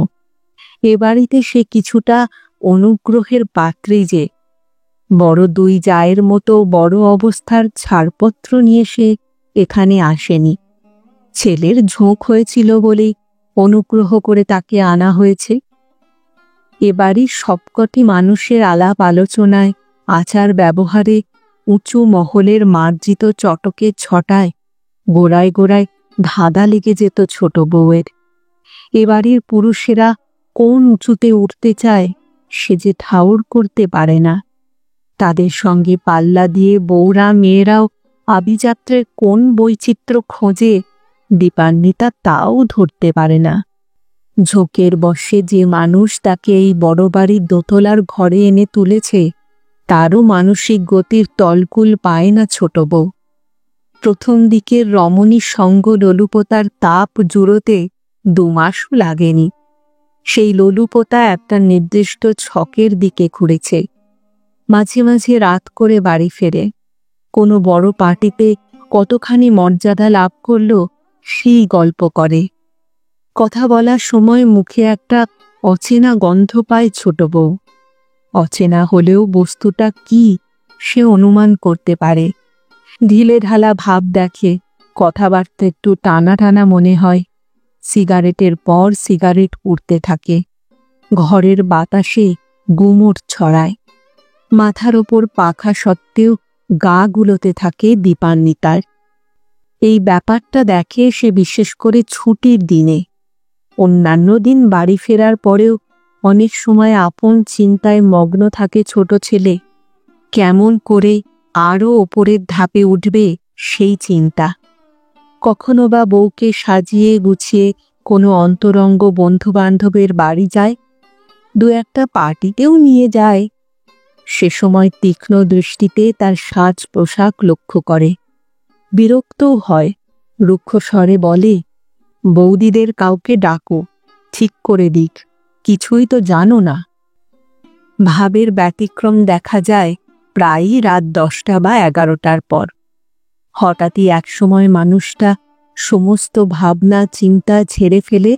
এ বাড়িতে সে কিছুটা অনুগ্রহের পাত্রী যে। বড় 2 জায়ের মতো বড় অবস্থার ছাড়পত্র নিয়ে সে এখানে আসেনি। ছেলের ঝোঁক হয়েছিল বলেই অনুগ্রহ করে তাকে আনা হয়েছে। এ বাড়ির সবকটি মানুষের আলাপ আলোচনায়, আচার ব্যবহারে, উঁচু মহলের মার্জিত চটকের ছটায় গোড়ায় গোড়ায় ধাঁধা লেগে যেত ছোট বউয়ের। এ বাড়ির পুরুষেরা কোন উঁচুতে উঠতে চায় সে যে ঠাউর করতে পারে না। তাদের সঙ্গে পাল্লা দিয়ে বউরা মেয়েরাও আভিজাত্যের কোন বৈচিত্র্য খোঁজে দীপান্বিতা তাও ধরতে পারে না। ঝোঁকের বশে যে মানুষ তাকে এই বড় বাড়ির দোতলার ঘরে এনে তুলেছে, তারও মানসিক গতির তলকুল পায় না ছোট বউ। প্রথম দিকের রমণী সঙ্গ লোলুপতার তাপ জুড়োতে 2 মাসও লাগেনি। সেই লোলুপোতা একটা নির্দিষ্ট ছকের দিকে ঘুরেছে। মাঝে মাঝে রাত করে বাড়ি ফেরে। কোনো বড় পার্টিতে কতখানি মর্যাদা লাভ করল সেই গল্প করে। কথা বলার সময় মুখে একটা অচেনা গন্ধ পায় ছোট বউ। অচেনা হলেও বস্তুটা কি সে অনুমান করতে পারে। ঢিলে ঢালা ভাব দেখে, কথাবার্তা একটু টানা টানা মনে হয়। সিগারেটের পর সিগারেট উঠতে থাকে। ঘরের বাতাসে গুমোট ছড়ায়। মাথার ওপর পাখা সত্ত্বেও গা গুলোতে থাকে দীপান্বিতার। এই ব্যাপারটা দেখে সে বিশেষ করে ছুটির দিনে। অন্যান্য দিন বাড়ি ফেরার পরেও অনেক সময় আপন চিন্তায় মগ্ন থাকে ছোট ছেলে। কেমন করে আরও ওপরের ধাপে উঠবে সেই চিন্তা। কখনো বা বউকে সাজিয়ে গুছিয়ে কোনো অন্তরঙ্গ বন্ধুবান্ধবের বাড়ি যায়, 2-একটা পার্টিতেও নিয়ে যায়। সে সময় তীক্ষ্ণ দৃষ্টিতে তার সাজ পোশাক লক্ষ্য করে। বিরক্তও হয়। রুক্ষ স্বরে বলে, বৌদিদের কাউকে ডাকো, ঠিক করে দিক, কিছুই তো জানো না। ভাবের ব্যতিক্রম দেখা যায় প্রায়ই রাত 10টা বা 11টার পর। হঠাৎই একসময় মানুষটা সমস্ত ভাবনা চিন্তা ছেড়ে ফেলে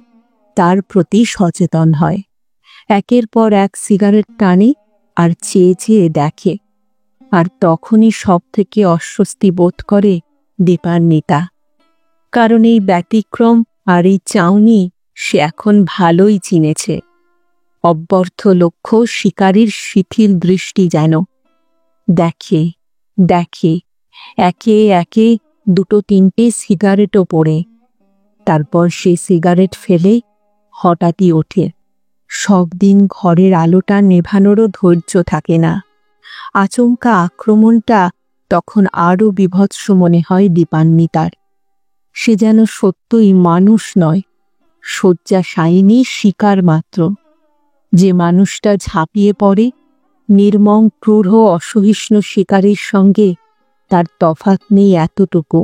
তার প্রতি সচেতন হয়। একের পর এক সিগারেট টানে আর চেয়ে চেয়ে দেখে। আর তখনই সব থেকে অস্বস্তি বোধ করে দীপান্বিতা। কারণ এই ব্যতিক্রম আর এই চাউনি সে এখন ভালোই চিনেছে। অব্যর্থ লক্ষ্য শিকারীর শিথিল দৃষ্টি যেন। দেখে দেখে একে একে 2-3টে সিগারেটও পড়ে। তারপর সে সিগারেট ফেলে হঠাৎই ওঠে। সব দিন ঘরের আলোটা নেভানোরও ধৈর্য থাকে না। আচমকা আক্রমণটা তখন আরও বীভৎস মনে হয় দীপান্বিতার। সে যেন সত্যই মানুষ নয়, শয্যাশায়িনী শিকার মাত্র। যে মানুষটা ঝাঁপিয়ে পড়ে নির্মম ক্রূর অসহিষ্ণু শিকারীর সঙ্গে, তার তফাৎ নেই এতটুকু।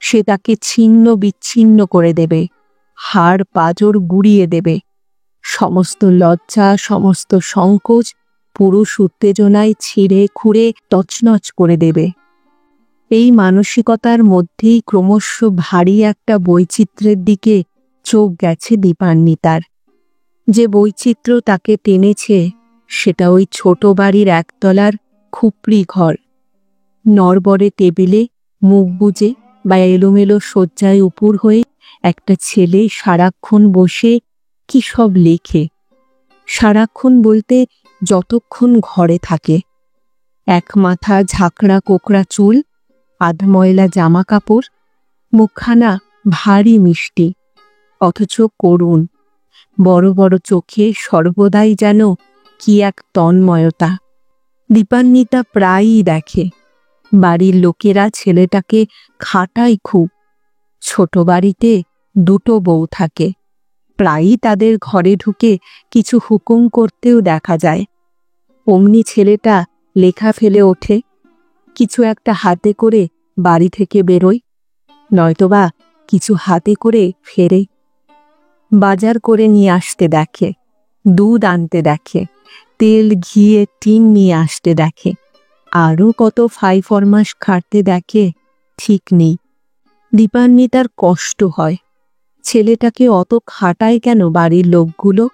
সে তাকে ছিন্ন বিচ্ছিন্ন করে দেবে, হাড় পাঁজর গুড়িয়ে দেবে। সমস্ত লজ্জা, সমস্ত সংকোচ পুরুষ উত্তেজনায় ছিঁড়ে খুঁড়ে তছনছ করে দেবে। এই মানসিকতার মধ্যেই ক্রমশ ভারী একটা বৈচিত্র্যের দিকে চোখ গেছে দীপান্বিতার। যে বৈচিত্র্য তাকে টেনেছে সেটা ওই ছোট বাড়ির একতলার খুপড়ি ঘর। নড়বড়ে টেবিলে মুখ বুজে বা এলোমেলো শয্যায় উপুর হয়ে একটা ছেলে সারাক্ষণ বসে কি সব লেখে। সারাক্ষণ বলতে যতক্ষণ ঘরে থাকে। এক মাথা ঝাঁকড়া কোকড়া চুল, আধময়লা জামা কাপড়, মুখখানা ভারী মিষ্টি অথচ করুণ। বড় বড় চোখে সর্বদাই যেন কি এক তন্ময়তা। দীপান্বিতা প্রায়ই দেখে বাড়ির লোকেরা ছেলেটাকে খাটায় খুব। ছোট বাড়িতে 2টো বউ থাকে। প্রায়ই তাদের ঘরে ঢুকে কিছু হুকুম করতেও দেখা যায়। অমনি ছেলেটা লেখা ফেলে ওঠে, কিছু একটা হাতে করে বাড়ি থেকে বেরোয়, নয়তোবা কিছু হাতে করে ফেরে। বাজার করে নিয়ে আসতে দেখে, দুধ আনতে দেখে, তেল ঘিয়ে টিন নিয়ে আসতে দেখে, আরও কত ফাই ফরমাস খাটতে দেখে, ঠিক নেই। দীপান্বিতার কষ্ট হয়। ছেলেটাকে অত খাটায় কেন বাড়ির লোকগুলো?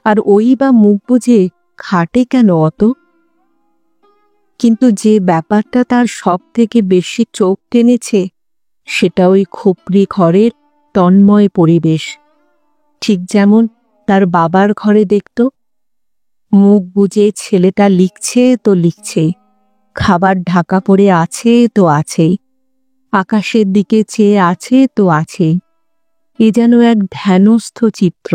আর ওই বা মুখ বুঝে খাটে কেন অত? কিন্তু যে ব্যাপারটা তার সব থেকে বেশি চোখ টেনেছে সেটা ওই খুপড়ি ঘরের তন্ময় পরিবেশ। ঠিক যেমন তার বাবার ঘরে দেখত। মুখ বুজে ছেলেটা লিখছে তো লিখছেই, খাবার ঢাকা পড়ে আছে তো আছেই, আকাশের দিকে চেয়ে আছে তো আছেই। এ যেন এক ধ্যানস্থ চিত্র,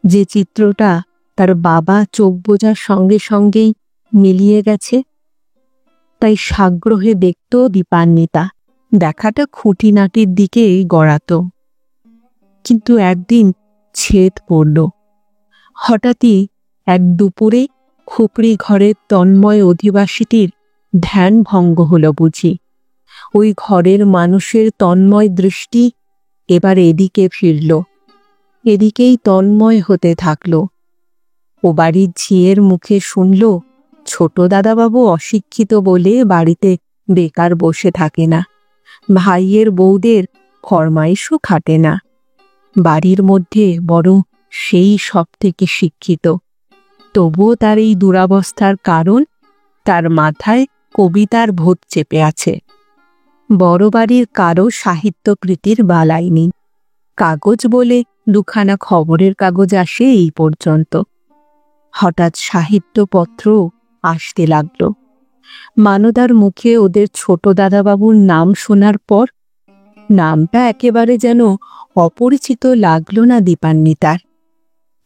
যে চিত্রটা তার বাবা চোখ বোঝার সঙ্গে সঙ্গেই মিলিয়ে গেছে। তাই সাগ্রহে দেখত দীপান্বিতা। দেখাটা খুঁটিনাটির দিকেই গড়াত। কিন্তু একদিন ছেদ পড়ল। হঠাৎই এক দুপুরে খুপড়ি ঘরের তন্ময় অধিবাসীটির ধ্যান ভঙ্গ হল বুঝি। ওই ঘরের মানুষের তন্ময় দৃষ্টি এবার এদিকে ফিরল। এদিকেই তন্ময় হতে থাকল। ও বাড়ির ঝিয়ের মুখে শুনল ছোট দাদাবাবু অশিক্ষিত বলে বাড়িতে বেকার বসে থাকে না, ভাইয়ের বউদের ফরমাইশও খাটে না, বাড়ির মধ্যে বরং সেই সব থেকে শিক্ষিত। তবুও তার এই দুরাবস্থার কারণ তার মাথায় কবিতার ভূত চেপে আছে। বড় বাড়ির কারো সাহিত্যকৃতির বালাই নেই। কাগজ বলে দুখানা খবরের কাগজ আসে এই পর্যন্ত। হঠাৎ সাহিত্যপত্র আসতে লাগল। মানদার মুখে ওদের ছোট দাদাবাবুর নাম শোনার পর নামটা একেবারে যেন অপরিচিত লাগল না দীপান্বিতার।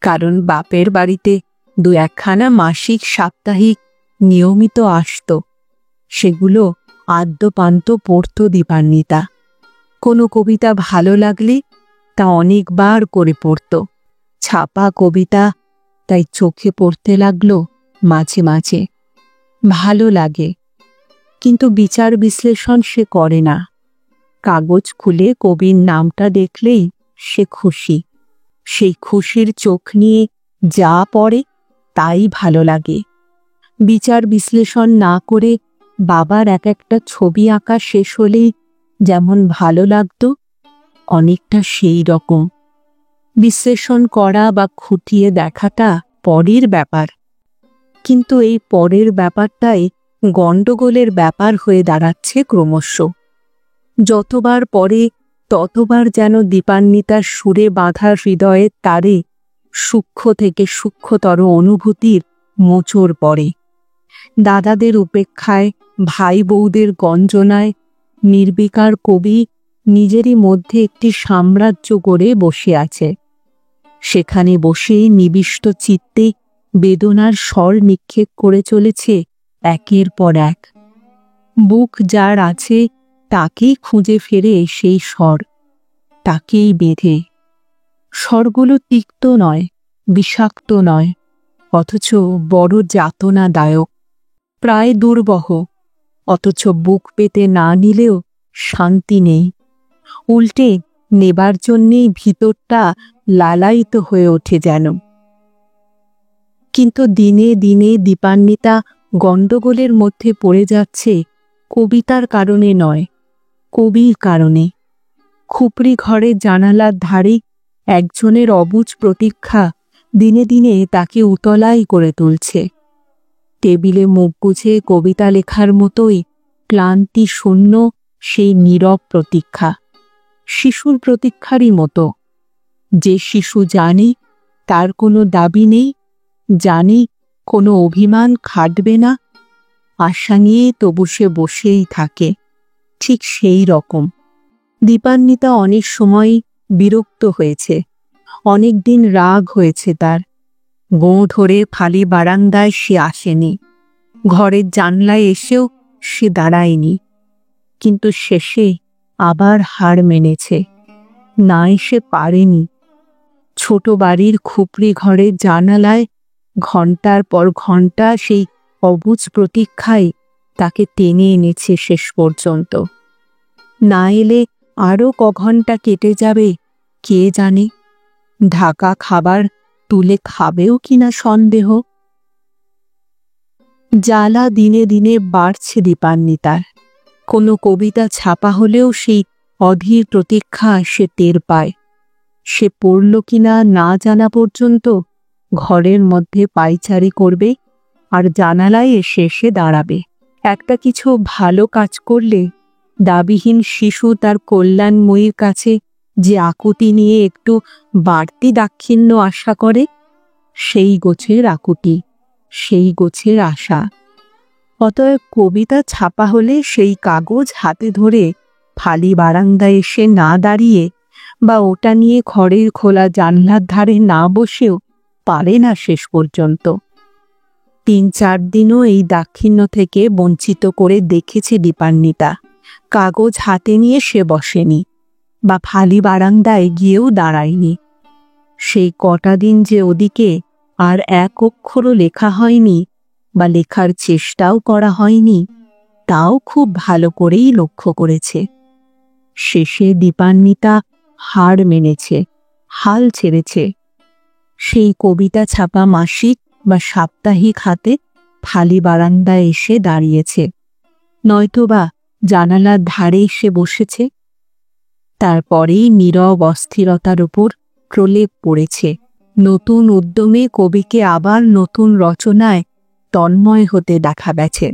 কারণ বাপের বাড়িতে দু একখানা মাসিক সাপ্তাহিক নিয়মিত আসত, সেগুলো আদ্যপান্ত পড়ত দীপান্বিতা। কোনো কবিতা ভালো লাগলে তা অনেকবার করে পড়ত। ছাপা কবিতা তাই চোখে পড়তে লাগলো মাঝে মাঝে। ভালো লাগে, কিন্তু বিচার বিশ্লেষণ সে করে না। কাগজ খুলে কবির নামটা দেখলেই সে খুশি। সেই খুশির চোখ নিয়ে যা পড়ে তাই ভালো লাগে। বিচার বিশ্লেষণ না করে বাবার এক একটা ছবি আঁকা শেষ হলেই যেমন ভালো লাগতো, অনেকটা সেই রকম। বিশ্লেষণ করা বা খুঁটিয়ে দেখাটা পরের ব্যাপার, কিন্তু এই পরের ব্যাপারটাই গণ্ডগোলের ব্যাপার হয়ে দাঁড়াচ্ছে ক্রমশ। যতবার পরে ততবার যেন দীপান্বিতার সুরে বাঁধা হৃদয়ের তারে সূক্ষ্ম থেকে সূক্ষ্মতর অনুভূতির মোচড় পড়ে। দাদাদের উপেক্ষায়, ভাই বউদের গঞ্জনায় নির্বিকার কবি নিজেরই মধ্যে একটি সাম্রাজ্য গড়ে বসে আছে। সেখানে বসে নিবিষ্ট চিত্তে বেদনার স্বর নিক্ষেপ করে চলেছে একের পর এক। বুক যার আছে তাকেই খুঁজে ফেরে সেই স্বর, তাকেই বেঁধে। স্বরগুলো তিক্ত নয়, বিষাক্ত নয়, অথচ বড় যাতনাদায়ক, প্রায় দুর্বহ। অথচ বুক পেতে না নিলেও শান্তি নেই, উল্টে নেবার জন্যেই ভিতরটা লালায়িত হয়ে ওঠে যেন। কিন্তু দিনে দিনে দীপান্বিতা গণ্ডগোলের মধ্যে পড়ে যাচ্ছে কবিতার কারণে নয়, কবির কারণে। খুপড়ি ঘরের জানালার ধারে একজনের অবুঝ প্রতীক্ষা দিনে দিনে তাকে উতলাই করে তুলছে। টেবিলে মুখ গুজে কবিতা লেখার মতোই ক্লান্তি শূন্য সেই নীরব প্রতীক্ষা, শিশুর প্রতীক্ষারই মতো। যে শিশু জানে তার কোনো দাবি নেই, জানে কোনো অভিমান খাটবে না, আশা নিয়ে তবু সে বসেই থাকে, ঠিক সেই রকম। দীপান্বিতা অনেক সময় বিরক্ত হয়েছে, অনেক দিন রাগ হয়েছে তার। গোঁ ধরে খালি বারান্দায় সে আসেনি, ঘরের জানলায় এসেও সে দাঁড়ায়নি, কিন্তু শেষে আবার হার মেনেছে, না এসে পারেনি। ছোট বাড়ির খুপড়ি ঘরের জানালায় ঘন্টার পর ঘন্টা সেই অবুঝ প্রতীক্ষায় তাকে টেনে এনেছে শেষ পর্যন্ত। না এলে আরও ঘন্টা কেটে যাবে কে জানে। ঢাকা খাবার তুলে খাবেও কিনা সন্দেহ। জ্বালা দিনে দিনে বাড়ছে দীপান্বিতার। কোনো কবিতা ছাপা হলেও সেই অধীর প্রতীক্ষা সে টের পায়। সে পড়ল কিনা না জানা পর্যন্ত ঘরের মধ্যে পায়চারি করবে আর জানালায় এসে এসে দাঁড়াবে। একটা কিছু ভালো কাজ করলে দাবিহীন শিশু তার কল্যাণময়ীর কাছে যে আকুতি নিয়ে একটু বাড়তি দাক্ষিণ্য আশা করে, সেই গোছের আকুতি, সেই গোছের আশা। অতএব কবিতা ছাপা হলে সেই কাগজ হাতে ধরে ফালি বারান্দায় এসে না দাঁড়িয়ে বা ওটা নিয়ে ঘরের খোলা জানলার ধারে না বসেও পারে না শেষ পর্যন্ত। ৩-৪ দিনও এই দাক্ষিণ্য থেকে বঞ্চিত করে দেখেছে দীপান্বিতা। কাগজ হাতে নিয়ে সে বসেনি বা ফালি বারান্দায় গিয়েও দাঁড়ায়নি। সেই কটা দিন যে ওদিকে আর এক অক্ষরও লেখা হয়নি বা লেখার চেষ্টাও করা হয়নি, তাও খুব ভালো করেই লক্ষ্য করেছে। শেষে দীপান্বিতা হার মেনেছে, হাল ছেড়েছে। সেই কবিতা ছাপা মাসিক বা সাপ্তাহিক হাতে ফালি বারান্দায় এসে দাঁড়িয়েছে, নয়তোবা জানালার ধারে এসে বসেছে। তারপরেই নীরব অস্থিরতার উপর প্রলেপ পড়েছে। নতুন উদ্যমে কবিকে আবার নতুন রচনায় তন্ময় হতে দেখা গেছে।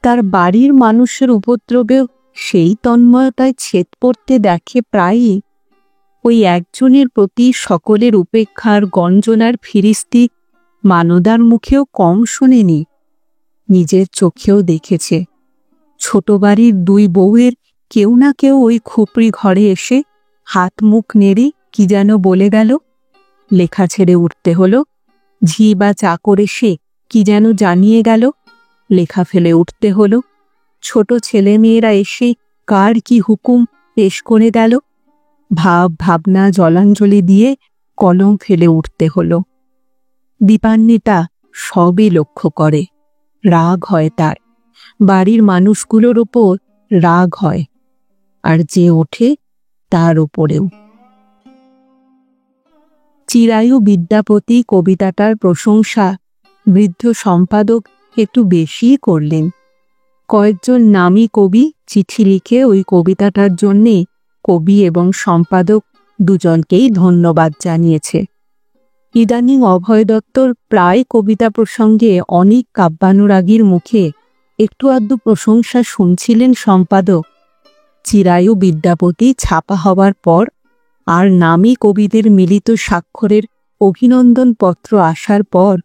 তার বাড়ির মানুষের উপদ্রবেও সেই তন্ময়তায় ছেদ পড়তে দেখে প্রায়ই। ওই একজনের প্রতি সকলের উপেক্ষার গঞ্জনার ফিরিস্তি মানদার মুখেও কম শোনেনি, নিজের চোখেও দেখেছে। ছোট বাড়ির দুই বউয়ের কেউ না কেউ ওই খুপড়ি ঘরে এসে হাত মুখ নেড়ে কি যেন বলে গেল, লেখা ছেড়ে উঠতে হলো। ঝি বা চাকর এসে কি যেন জানিয়ে গেল, লেখা ফেলে উঠতে হলো। ছোট ছেলেমেয়েরা এসে কার কি হুকুম পেশ করে গেল, ভাবনা জলাঞ্জলি দিয়ে কলম ফেলে উঠতে হলো। দীপান্বিতা সবই লক্ষ্য করে। রাগ হয় তার, বাড়ির মানুষগুলোর ওপর রাগ হয়, আর যে ওঠে তার উপরেও। চিরায়ু বিদ্যাপতি কবিতাটার প্রশংসা বৃদ্ধ সম্পাদক একটু বেশিই করলেন। কয়েকজন নামী কবি চিঠি লিখে ওই কবিতাটার জন্যে কবি এবং সম্পাদক দুজনকেই ধন্যবাদ জানিয়েছে। ইদানিং অভয় দত্তর প্রায় কবিতা প্রসঙ্গে অনেক কাব্যানুরাগীর মুখে একটু আধটু প্রশংসা শুনছিলেন সম্পাদক। চিরায়ু বিদ্যাপতি ছাপা হবার পর আর নামী কবিদের মিলিত স্বাক্ষরের অভিনন্দন পত্র আসার পর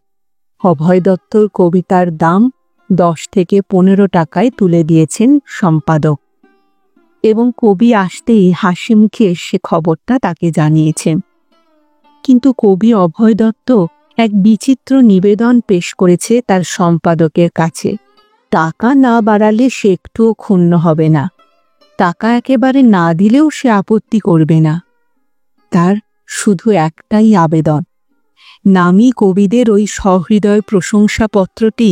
অভয় দত্তর কবিতার দাম 10 থেকে 15 টাকায় তুলে দিয়েছেন সম্পাদক, এবং কবি আসতেই হাসি মুখে সে খবরটা তাকে জানিয়েছেন। কিন্তু কবি অভয় দত্ত এক বিচিত্র নিবেদন পেশ করেছে তার সম্পাদকের কাছে। টাকা না বাড়ালে সে একটুও ক্ষুণ্ণ হবে না, টাকা একেবারে না দিলেও সে আপত্তি করবে না। তার শুধু একটাই আবেদন, নামী কবিদের ওই সহৃদয় প্রশংসাপত্রটি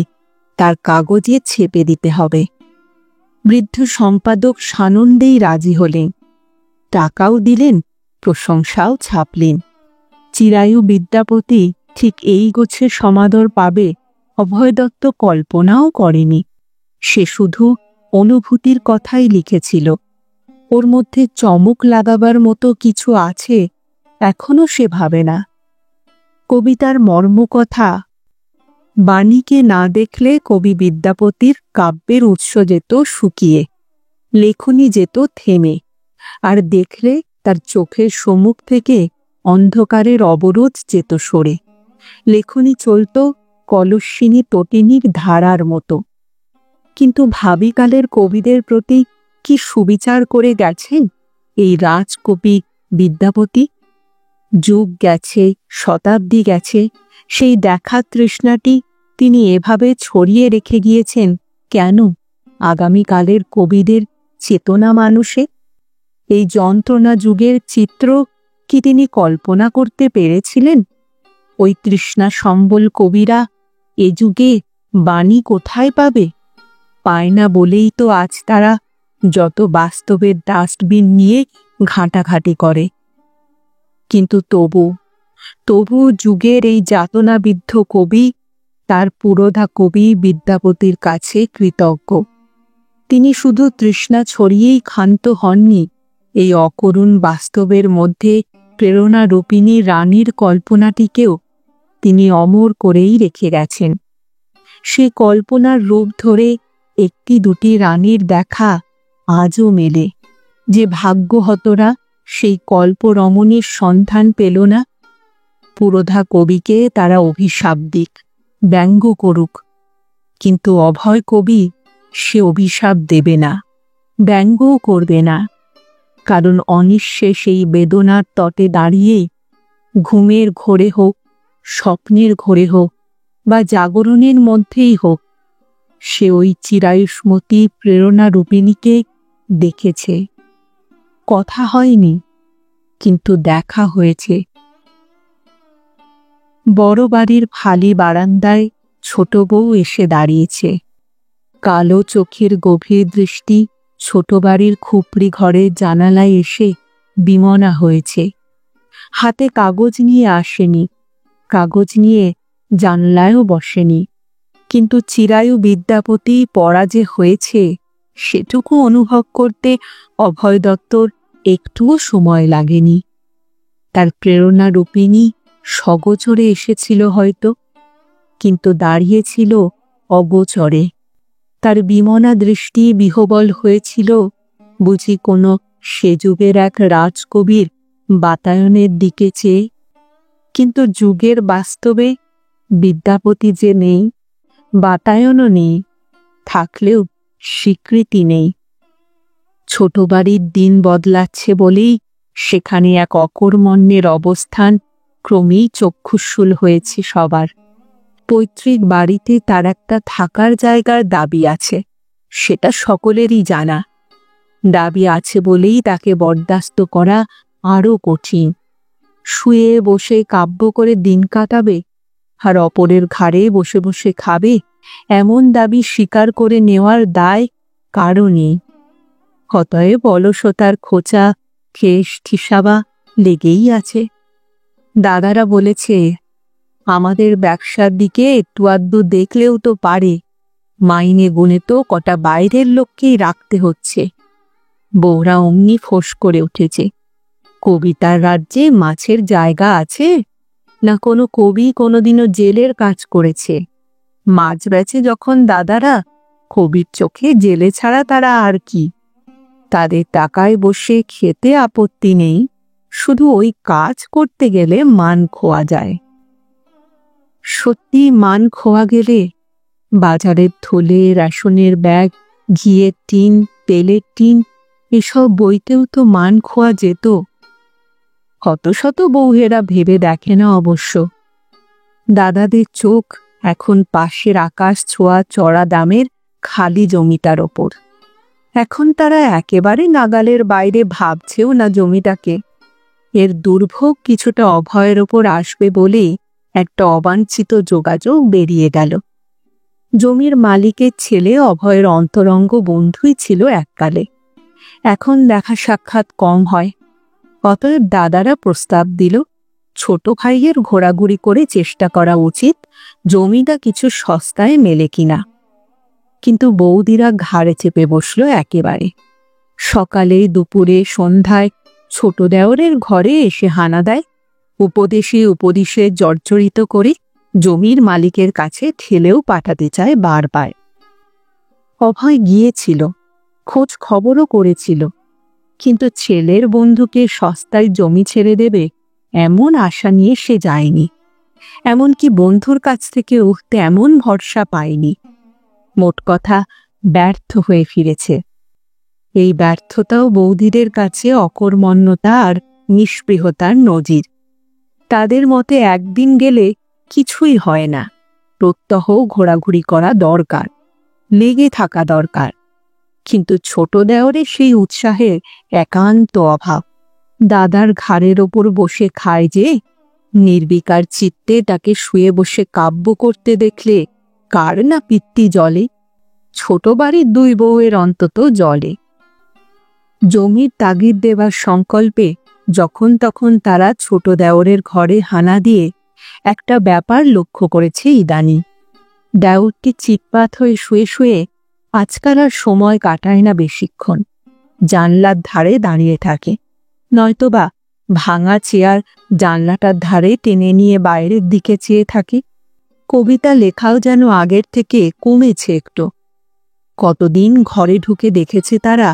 তার কাগজে ছেপে দিতে হবে। বৃদ্ধ সম্পাদক সানন্দেই রাজি হলেন, টাকাও দিলেন, প্রশংসাও ছাপলেন। চিরায়ু বিদ্যাপতি ঠিক এই গোছের সমাদর পাবে অভয় দত্ত কল্পনাও করেনি। সে শুধু অনুভূতির কথাই লিখেছিল। ওর মধ্যে চমক লাগাবার মতো কিছু আছে এখনো সে ভাবে না। কবিতার মর্মকথা, বাণীকে না দেখলে কবি বিদ্যাপতির কাব্যের উৎস যেত শুকিয়ে, লেখনী যেত থেমে, আর দেখলে তার চোখের সম্মুখ থেকে অন্ধকারের অবরোধ যেত সরে। লেখনী চলত কলস্বিনী তটিনীর ধারার মতো। কিন্তু ভাবিকালের কবিদের প্রতি কি সুবিচার করে গেছেন এই রাজকবি বিদ্যাপতি। যুগ গেছে, শতাব্দী গেছে, সেই দেখার তৃষ্ণাটি তিনি এভাবে ছড়িয়ে রেখে গিয়েছেন কেন আগামীকালের কবিদের চেতনা মানুষে? এই যন্ত্রণা যুগের চিত্র কি তিনি কল্পনা করতে পেরেছিলেন? ওই তৃষ্ণা সম্বল কবিরা এ যুগে বাণী কোথায় পাবে? পায় না বলেই তো আজ তারা যত বাস্তবের ডাস্টবিন নিয়ে ঘাঁটাঘাঁটি করে। কিন্তু তবু যুগের এই যাতনাবিদ্ধ কবি, তার পুরোধা কবি বিদ্যাপতির কাছে কৃতজ্ঞ। তিনি শুধু তৃষ্ণা ছড়িয়েই ক্ষান্ত হননি, এই অকরুণ বাস্তবের মধ্যে প্রেরণারূপিণী রানীর কল্পনাটিকেও তিনি অমর করেই রেখে গেছেন। সে কল্পনার রূপ ধরে একটি দুটি রানীর দেখা আজও মেলে। যে ভাগ্যহতরা সেই কল্পরমণীর সন্ধান পেল না, পুরোধা কবিকে তারা অভিশাপ দিক, ব্যঙ্গ করুক, কিন্তু অভয় কবি সে অভিশাপ দেবে না, ব্যঙ্গও করবে না। কারণ অনিশ্বে সেই বেদনার তটে দাঁড়িয়ে ঘুমের ঘোরে হোক, স্বপ্নের ঘোরে হোক বা জাগরণের মধ্যেই হোক, সে ওই চিরায়ুষ্মতী প্রেরণা রূপিণীকে দেখেছে। কথা হয়নি, কিন্তু দেখা হয়েছে। বড় বাড়ির ফালি বারান্দায় ছোট বউ এসে দাঁড়িয়েছে। কালো চোখের গভীর দৃষ্টি ছোট বাড়ির খুপড়ি ঘরের জানালায় এসে বিমনা হয়েছে। হাতে কাগজ নিয়ে আসেনি, কাগজ নিয়ে জানলায়ও বসেনি, কিন্তু চিরায়ু বিদ্যাপতি পড়া যে হয়েছে সেটুকু অনুভব করতে অভয় দত্তর একটুও সময় লাগেনি। তার প্রেরণা রূপিণী সগোচরে এসেছিল হয়তো, কিন্তু দাঁড়িয়েছিল অগোচরে। তার বিমনা দৃষ্টি বিহবল হয়েছিল বুঝি কোনো সে যুগের এক রাজকবির বাতায়নের দিকে চেয়ে। কিন্তু যুগের বাস্তবে বিদ্যাপতি যে নেই, বাতায়নও নেই, থাকলেও স্বীকৃতি নেই। ছোট বাড়ির দিন বদলাচ্ছে বলেই সেখানে এক অকর্মণ্যের অবস্থান ক্রমেই চক্ষুশূল হয়েছে সবার। পৈতৃক বাড়িতে তার একটা থাকার জায়গার দাবি আছে, সেটা সকলেরই জানা। দাবি আছে বলেই তাকে বরদাস্ত করা আরও কঠিন। শুয়ে বসে কাব্য করে দিন কাটাবে আর অপরের ঘাড়ে বসে বসে খাবে, এমন দাবি স্বীকার করে নেওয়ার দায় কারও নেই। অতএব অলসতার খোঁচা খেস ঠিসাবা লেগেই আছে। দাদারা বলেছে, আমাদের ব্যবসার দিকে একটু আধটু দেখলেও তো পারে, মাইনে গুনে তো কটা বাইরের লোককেই রাখতে হচ্ছে। বউরা অমনি ফোঁস করে উঠেছে, কবিতার রাজ্যে মাছের জায়গা আছে না? কোনো কবি কোনোদিনও জেলের কাজ করেছে? মাছ বেচে যখন দাদারা, কবির চোখে জেলে ছাড়া তারা আর কি? তাদের টাকায় বসে খেতে আপত্তি নেই, শুধু ওই কাজ করতে গেলে মান খোয়া যায়। সত্যি মান খোয়া গেলে বাজারের থলে, রেশনের ব্যাগ, ঘিয়ের টিন, তেলের টিন এসব বইতেও তো মান খোয়া যেত। কত শত বউয়েরা ভেবে দেখে না অবশ্য। দাদাদের চোখ এখন পাশের আকাশ ছোঁয়া চড়া দামের খালি জমিটার ওপর। এখন তারা একেবারে নাগালের বাইরে ভাবছেও না জমিটাকে। এর দুর্ভোগ কিছুটা অভয়ের ওপর আসবে বলেই একটা অবাঞ্ছিত যোগাযোগ বেরিয়ে গেল। জমির মালিকের ছেলে অভয়ের অন্তরঙ্গ বন্ধুই ছিল এককালে, এখন দেখা সাক্ষাৎ কম হয়। অতএব দাদারা প্রস্তাব দিল, ছোট ভাইয়ের ঘোরাঘুরি করে চেষ্টা করা উচিত জমিটা কিছু সস্তায় মেলে কিনা। কিন্তু বৌদিরা ঘাড়ে চেপে বসল একেবারে। সকালে, দুপুরে, সন্ধ্যায় ছোট দেওরের ঘরে এসে হানা দেয়, উপদেশে জর্জরিত করে জমির মালিকের কাছে ঠেলেও পাঠাতে চায় বারবার। অভয় গিয়েছিল, খোঁজ খবরও করেছিল, কিন্তু ছেলের বন্ধুকে সস্তায় জমি ছেড়ে দেবে এমন আশা নিয়ে সে যায়নি। এমনকি বন্ধুর কাছ থেকে উঠতে এমন ভরসা পায়নি। মোট কথা ব্যর্থ হয়ে ফিরেছে। এই ব্যর্থতাও বৌদিদের কাছে অকর্মণ্যতা আর নিষ্পৃহতার নজির। তাদের মতে একদিন গেলে কিছুই হয় না, প্রত্যহ ঘোরাঘুরি করা দরকার, লেগে থাকা দরকার। কিন্তু ছোট দেওরে সেই উৎসাহের একান্ত অভাব। দাদার ঘাড়ের ওপর বসে খায় যে, নির্বিকার চিত্তে তাকে শুয়ে বসে কাব্য করতে দেখলে কার না পিত্তি জ্বলে? ছোট বাড়ির দুই বউয়ের অন্তত জ্বলে। জমির তাগিদ দেবার সংকল্পে যখন তখন তারা ছোট দেওরের ঘরে হানা দিয়ে একটা ব্যাপার লক্ষ্য করেছে ইদানি। দেওরটি চিৎপাত হয়ে শুয়ে শুয়ে আজকাল আর সময় কাটায় না বেশিক্ষণ, জানলার ধারে দাঁড়িয়ে থাকে, নয়তোবা ভাঙা চেয়ার জানলাটার ধারে টেনে নিয়ে বাইরের দিকে চেয়ে থাকে। কবিতা লেখাও যেন আগের থেকে কমেছে একটু। কতদিন ঘরে ঢুকে দেখেছে তারা,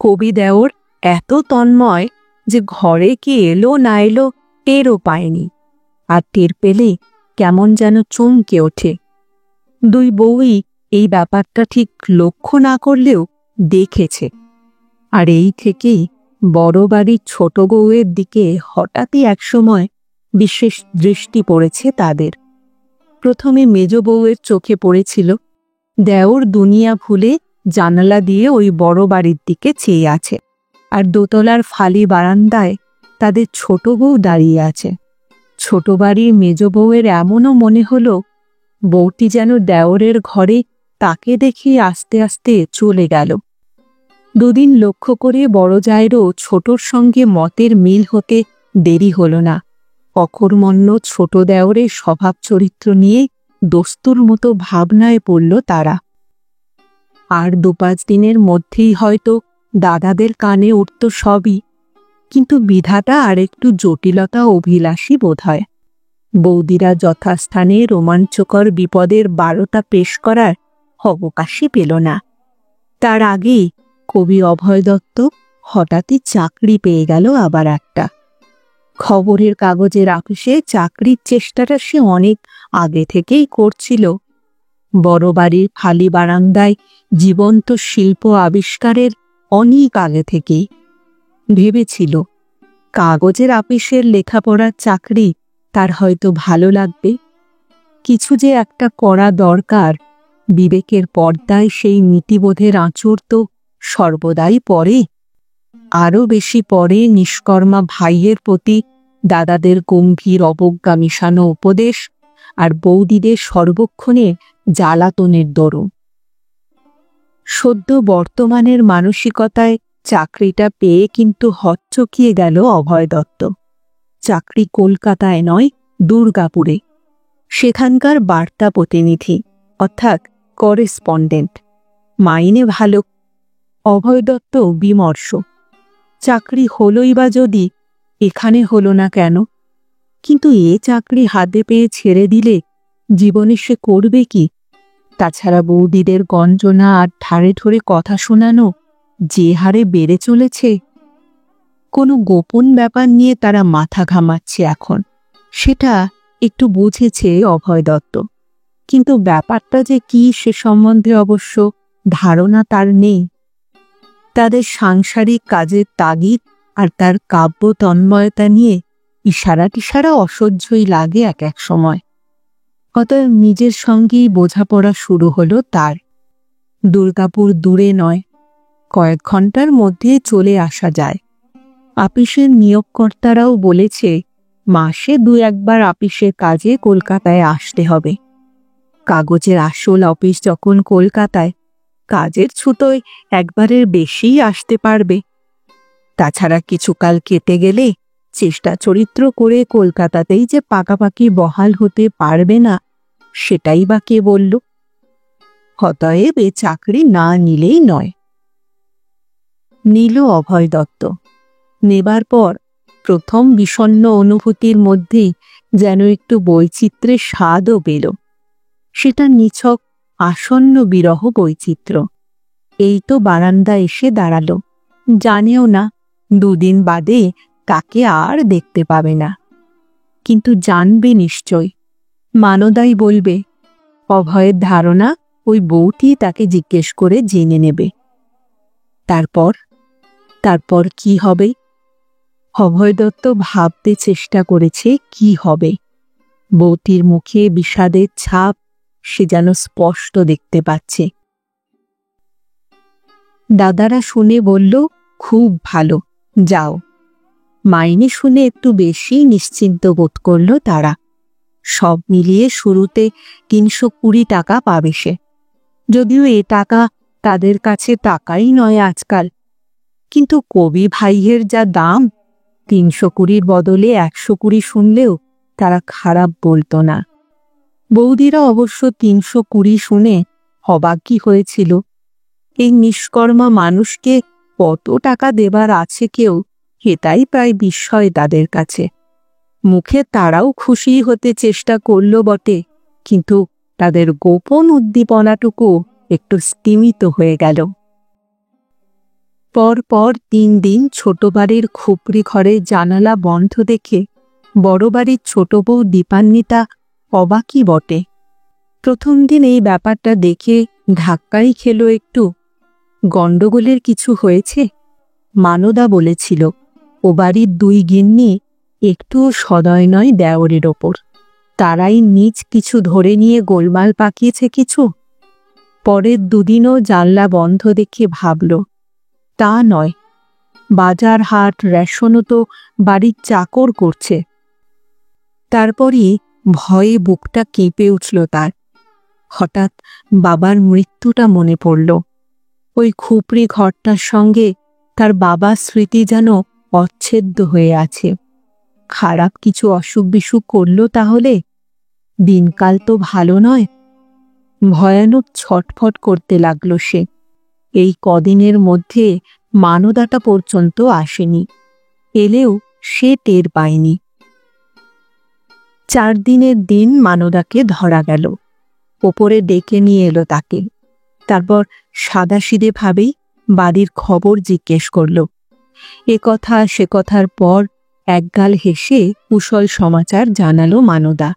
কবি দেওর এত তন্ময় যে ঘরে কি এলো না এলো টেরও পায়নি, আর টের পেলে কেমন যেন চমকে ওঠে। দুই বউই এই ব্যাপারটা ঠিক লক্ষ্য না করলেও দেখেছে। আর এই থেকেই বড় বাড়ির ছোট বউয়ের দিকে হঠাৎই একসময় বিশেষ দৃষ্টি পড়েছে তাদের। প্রথমে মেজ বউয়ের চোখে পড়েছিল, দেওর দুনিয়া ভুলে জানালা দিয়ে ওই বড় বাড়ির দিকে চেয়ে আছে, আর দোতলার ফালি বারান্দায় তাদের ছোট বউ দাঁড়িয়ে আছে। ছোট বাড়ির মেজ বউয়ের এমনও মনে হলো বউটি যেন দেওরের ঘরে তাকে দেখে আস্তে আস্তে চলে গেল। দুদিন লক্ষ্য করে বড় জায়েরও ছোটর সঙ্গে মতের মিল হতে দেরি হল না। অকর্মণ্য ছোট দেওরের স্বভাব চরিত্র নিয়ে দস্তুর মতো ভাবনায় পড়ল তারা। আর ২-৫ দিনের মধ্যেই হয়তো দাদাদের কানে উঠত সবই, কিন্তু বিধাতা আর একটু জটিলতা অভিলাষী বোধ হয়। বৌদিরা যথাস্থানে রোমাঞ্চকর বিপদের ১২টা পেশ করার অবকাশই পেল না। তার আগেই কবি অভয় দত্ত হঠাৎই চাকরি পেয়ে গেল আবার একটা। খবরের কাগজের আপিসে চাকরির চেষ্টাটা সে অনেক আগে থেকেই করছিল। বড় বাড়ির ফালি বারান্দায় জীবন্ত শিল্প আবিষ্কারের অনেক আগে থেকেই ভেবেছিল কাগজের আপিসের লেখাপড়ার চাকরি তার হয়তো ভালো লাগবে। কিছু যে একটা করা দরকার, বিবেকের পর্দায় সেই নীতিবোধের আঁচড় তো সর্বদাই পড়ে। আরও বেশি পড়ে নিষ্কর্মা ভাইয়ের প্রতি দাদাদের গম্ভীর অবজ্ঞা মিশানো উপদেশ আর বৌদিদের সর্বক্ষণে জ্বালাতনের দরুন। সদ্য বর্তমানের মানসিকতায় চাকরিটা পেয়ে কিন্তু হকচকিয়ে গেল অভয় দত্ত। চাকরি কলকাতায় নয়, দুর্গাপুরে। সেখানকার বার্তা প্রতিনিধি, অর্থাৎ করেসপন্ডেন্ট। মাইনে ভালো। অভয় দত্ত বিমর্ষ। চাকরি হলই বা যদি, এখানে হলো না কেন? কিন্তু এ চাকরি হাতে পেয়ে ছেড়ে দিলে জীবনে সে করবে কি? তাছাড়া বৌদিদের গঞ্জনা আর ঠারে ঠোরে কথা শোনানো যে হারে বেড়ে চলেছে, কোনো গোপন ব্যাপার নিয়ে তারা মাথা ঘামাচ্ছে এখন, সেটা একটু বুঝেছে অভয় দত্ত। কিন্তু ব্যাপারটা যে কি সে সম্বন্ধে অবশ্য ধারণা তার নেই। তাদের সাংসারিক কাজের তাগিদ আর তার কাব্য তন্ময়তা নিয়ে ইশারা টিশারা অসহ্যই লাগে এক এক সময়। অতএব নিজের সঙ্গেই বোঝাপড়া শুরু হলো তার। দুর্গাপুর দূরে নয়, কয়েক ঘন্টার মধ্যে চলে আসা যায়। আপিসের নিয়োগকর্তারাও বলেছে মাসে ২-১বার আপিসের কাজে কলকাতায় আসতে হবে। কাগজের আসল অফিস যখন কলকাতায়, কাজের ছুতোয় একবারের বেশিই আসতে পারবে। তাছাড়া কিছুকাল কেটে গেলে চেষ্টা চরিত্র করে কলকাতাতেই যে পাকাপাকি বহাল হতে পারবে না, সেটাই বা কে বলল? অতএব এ চাকরি না নিলেই নয়। নিল অভয় দত্ত। নেবার পর প্রথম বিষণ্ণ অনুভূতির মধ্যেই যেন একটু বৈচিত্র্যের স্বাদও পেল। সেটা নিছক আসন্ন বিরহ বৈচিত্র্য। এই তো বারান্দা এসে দাঁড়ালো, জানেও না ২ দিন বাদে তাকে আর দেখতে পাবে না। কিন্তু জানবে নিশ্চয়। মানদাই বলবে, অভয়ের ধারণা ওই বউটি তাকে জিজ্ঞেস করে জেনে নেবে। তারপর কি হবে? অভয় দত্ত ভাবতে চেষ্টা করেছে কি হবে। বউটির মুখে বিষাদের ছাপ সে যেন স্পষ্ট দেখতে পাচ্ছে। দাদারা শুনে বলল, খুব ভালো, যাও। মাইনে শুনে একটু বেশি নিশ্চিন্ত বোধ করল তারা। সব মিলিয়ে শুরুতে ৩২০ টাকা পাবে সে। যদিও এ টাকা তাদের কাছে টাকাই নয় আজকাল, কিন্তু কবি ভাইয়ের যা দাম, ৩২০-র বদলে ১২০ শুনলেও তারা খারাপ বলতো না। বৌদিরা অবশ্য ৩২০ শুনে অবাকই হয়েছিল। এই নিষ্কর্মা মানুষকে কত টাকা দেবার আছে কেউ, এটাই প্রায় বিস্ময় তাদের কাছে। মুখে তারাও খুশি হতে চেষ্টা করল বটে, কিন্তু তাদের গোপন উদ্দীপনাটুকু একটু স্তিমিত হয়ে গেল। পরপর ৩ দিন ছোট বাড়ির খুপড়ি ঘরের জানালা বন্ধ দেখে বড় বাড়ির ছোট বউ দীপান্বিতা অবাকই বটে। প্রথম দিন এই ব্যাপারটা দেখে ধাক্কাই খেল একটু। গণ্ডগোলের কিছু হয়েছে? মানদা বলেছিল ও বাড়ির ২ গিন্নি একটুও সদয় নয় দেওরের ওপর। তারাই নিজ কিছু ধরে নিয়ে গোলমাল পাকিয়েছে কিছু। পরের ২ দিনও জানলা বন্ধ দেখে ভাবল, তা নয়, বাজার হাট রেশনও তো বাড়ির চাকর করছে। তারপরই ভয়ে বুকটা কেঁপে উঠল তার। হঠাৎ বাবার মৃত্যুটা মনে পড়ল। ওই খুপড়ি ঘরটার সঙ্গে তার বাবার স্মৃতি যেন অচ্ছেদ্য হয়ে আছে। খারাপ কিছু অসুখ বিসুখ করলো তাহলে? দিনকাল তো ভালো নয়। ভয়ানক ছটফট করতে লাগলো সে। এই কদিনের মধ্যে মানদাটা পর্যন্ত আসেনি, এলেও সে টের পায়নি। 4 দিনের দিন মানদাকে ধরা গেল। ওপরে ডেকে নিয়ে এলো তাকে। তারপর সাদাসিধে ভাবেই বাড়ির খবর জিজ্ঞেস করল। এ কথা সে কথার পর একগাল হেসে কুশল সমাচার জানালো মানদা।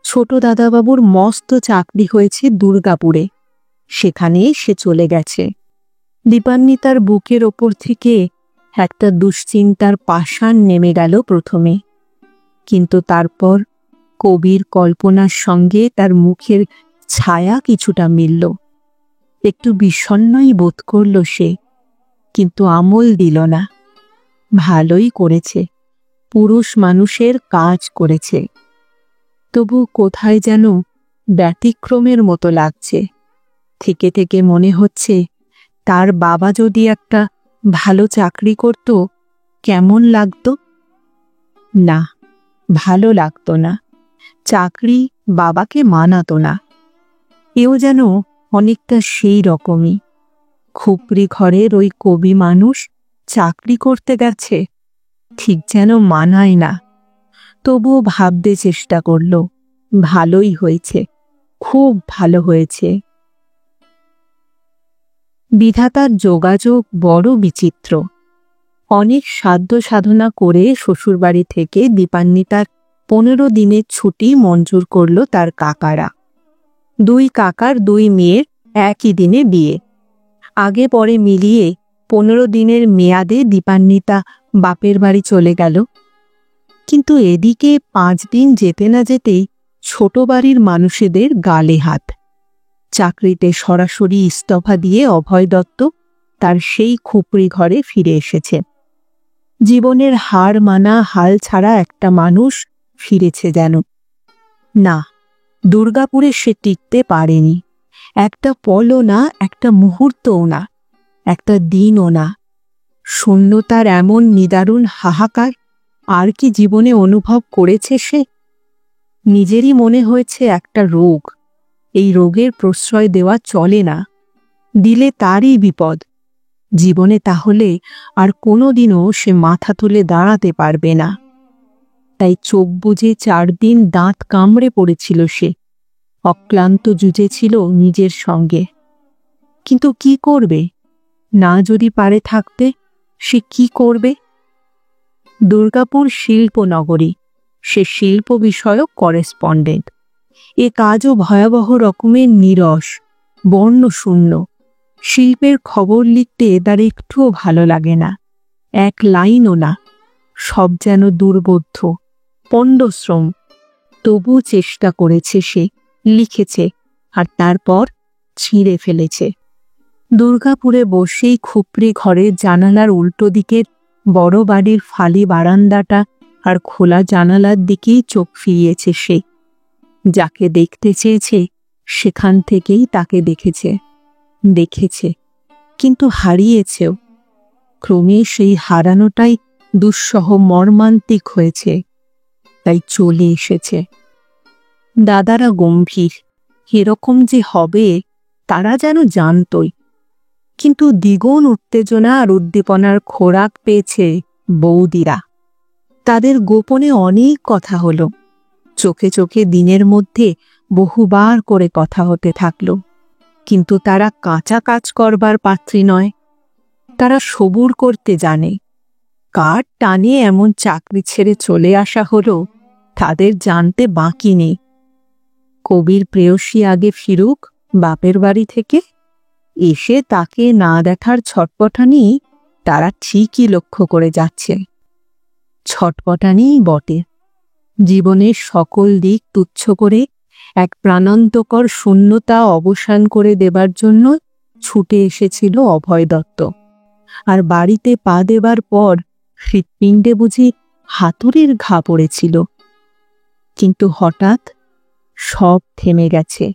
ছোট দাদাবাবুর মস্ত চাকরি হয়েছে দুর্গাপুরে, সেখানে সে চলে গেছে। দীপান্বিতার বুকের ওপর থেকে একটা দুশ্চিন্তার পাষাণ নেমে গেল প্রথমে, কিন্তু তারপর কবির কল্পনার সঙ্গে তার মুখের ছায়া কিছুটা মিলল। একটু বিষণ্ণই বোধ করল সে, কিন্তু আমল দিল না। ভালোই করেছে, পুরুষ মানুষের কাজ করেছে। তবু কোথায় যেন ব্যতিক্রমের মতো লাগছে। থেকে থেকে মনে হচ্ছে তার বাবা যদি একটা ভালো চাকরি করত কেমন লাগতো। না, ভালো লাগতো না। চাকরি বাবাকে মানাতো না। এও যেন অনেকটা সেই রকমই। খুপড়ি ঘরের ওই কবি মানুষ চাকরি করতে গেছে, ঠিক যেন মানায় না। তবুও ভাবতে চেষ্টা করল, ভালোই হয়েছে, খুব ভালো হয়েছে। বিধাতার যোগাযোগ বড় বিচিত্র। অনেক সাধ্য সাধনা করে শ্বশুরবাড়ি থেকে দীপান্বিতার 15 দিনের ছুটি মঞ্জুর করল তার কাকারা। 2 কাকার 2 মেয়ের একই দিনে বিয়ে। আগে পরে মিলিয়ে 15 দিনের মেয়াদে দীপান্বিতা বাপের বাড়ি চলে গেল। কিন্তু এদিকে 5 দিন যেতে না যেতেই ছোট বাড়ির মানুষেদের গালে হাত। চাকরিতে সরাসরি ইস্তফা দিয়ে অভয় দত্ত তার সেই খুপড়ি ঘরে ফিরে এসেছে। জীবনের হার মানা হাল ছাড়া একটা মানুষ ফিরেছে যেন। না, দুর্গাপুরে সে টিকতে পারেনি। একটা পলও না, একটা মুহূর্তও না, একটা দিনও না। শূন্যতার এমন নিদারুণ হাহাকার আর কি জীবনে অনুভব করেছে সে? নিজেরই মনে হয়েছে একটা রোগ। এই রোগের প্রশ্রয় দেওয়া চলে না, দিলে তারই বিপদ। জীবনে তাহলে আর কোনোদিনও সে মাথা তুলে দাঁড়াতে পারবে না। তাই চোখ বুজে 4 দিন দাঁত কামড়ে পড়েছিল সে। অক্লান্ত যুঝেছিল নিজের সঙ্গে। কিন্তু কি করবে? না যদি পারে থাকতে, সে কি করবে? দুর্গাপুর শিল্পনগরী, সে শিল্প বিষয়ক করেসপন্ডেন্ট। এ কাজও ভয়াবহ রকমের নীরস, বর্ণশূন্য। শিল্পের খবর লিখতে তার একটুও ভালো লাগে না, এক লাইনও না। সব যেন দুর্বোধ্য, পণ্ডশ্রম। তবু চেষ্টা করেছে সে, লিখেছে, আর তারপর ছিঁড়ে ফেলেছে। দুর্গাপুরে বসেই খুপড়ি ঘরের জানালার উল্টো দিকের বড় বাড়ির ফালি বারান্দাটা আর খোলা জানালার দিকেই চোখ ফিরিয়েছে সে। যাকে দেখতে চেয়েছে সেখান থেকেই তাকে দেখেছে, কিন্তু হারিয়েছেও। ক্রমে সেই হারানোটাই দুঃসহ মর্মান্তিক হয়েছে, তাই চলে এসেছে। দাদারা গম্ভীর, এরকম যে হবে তারা যেন জানতই। কিন্তু দ্বিগুণ উত্তেজনা আর উদ্দীপনার খোরাক পেয়েছে বৌদিরা। তাদের গোপনে অনেক কথা হলো। চোখে চোখে দিনের মধ্যে বহুবার করে কথা হতে থাকলো। কিন্তু তারা কাঁচা কাজ করবার পাত্রী নয়। তারা সবুর করতে জানে। কার টানে এমন চাকরি ছেড়ে চলে আসা হলো তাদের জানতে বাকি নেই। কবির প্রেয়সী আগে ফিরুক বাপের বাড়ি থেকে, এসে তাকে না দেখার ছটপটানি তারা ঠিকই লক্ষ্য করে যাচ্ছে। ছটপটানিই বটে। জীবনের সকল দিক তুচ্ছ করে এক প্রাণান্তকর শূন্যতা অবসান করে দেবার জন্য ছুটে এসেছিল অভয় দত্ত। আর বাড়িতে পা দেবার পর হৃৎপিণ্ডে বুঝি হাতুড়ির ঘা পড়েছিল। কিন্তু হঠাৎ সব থেমে গেছে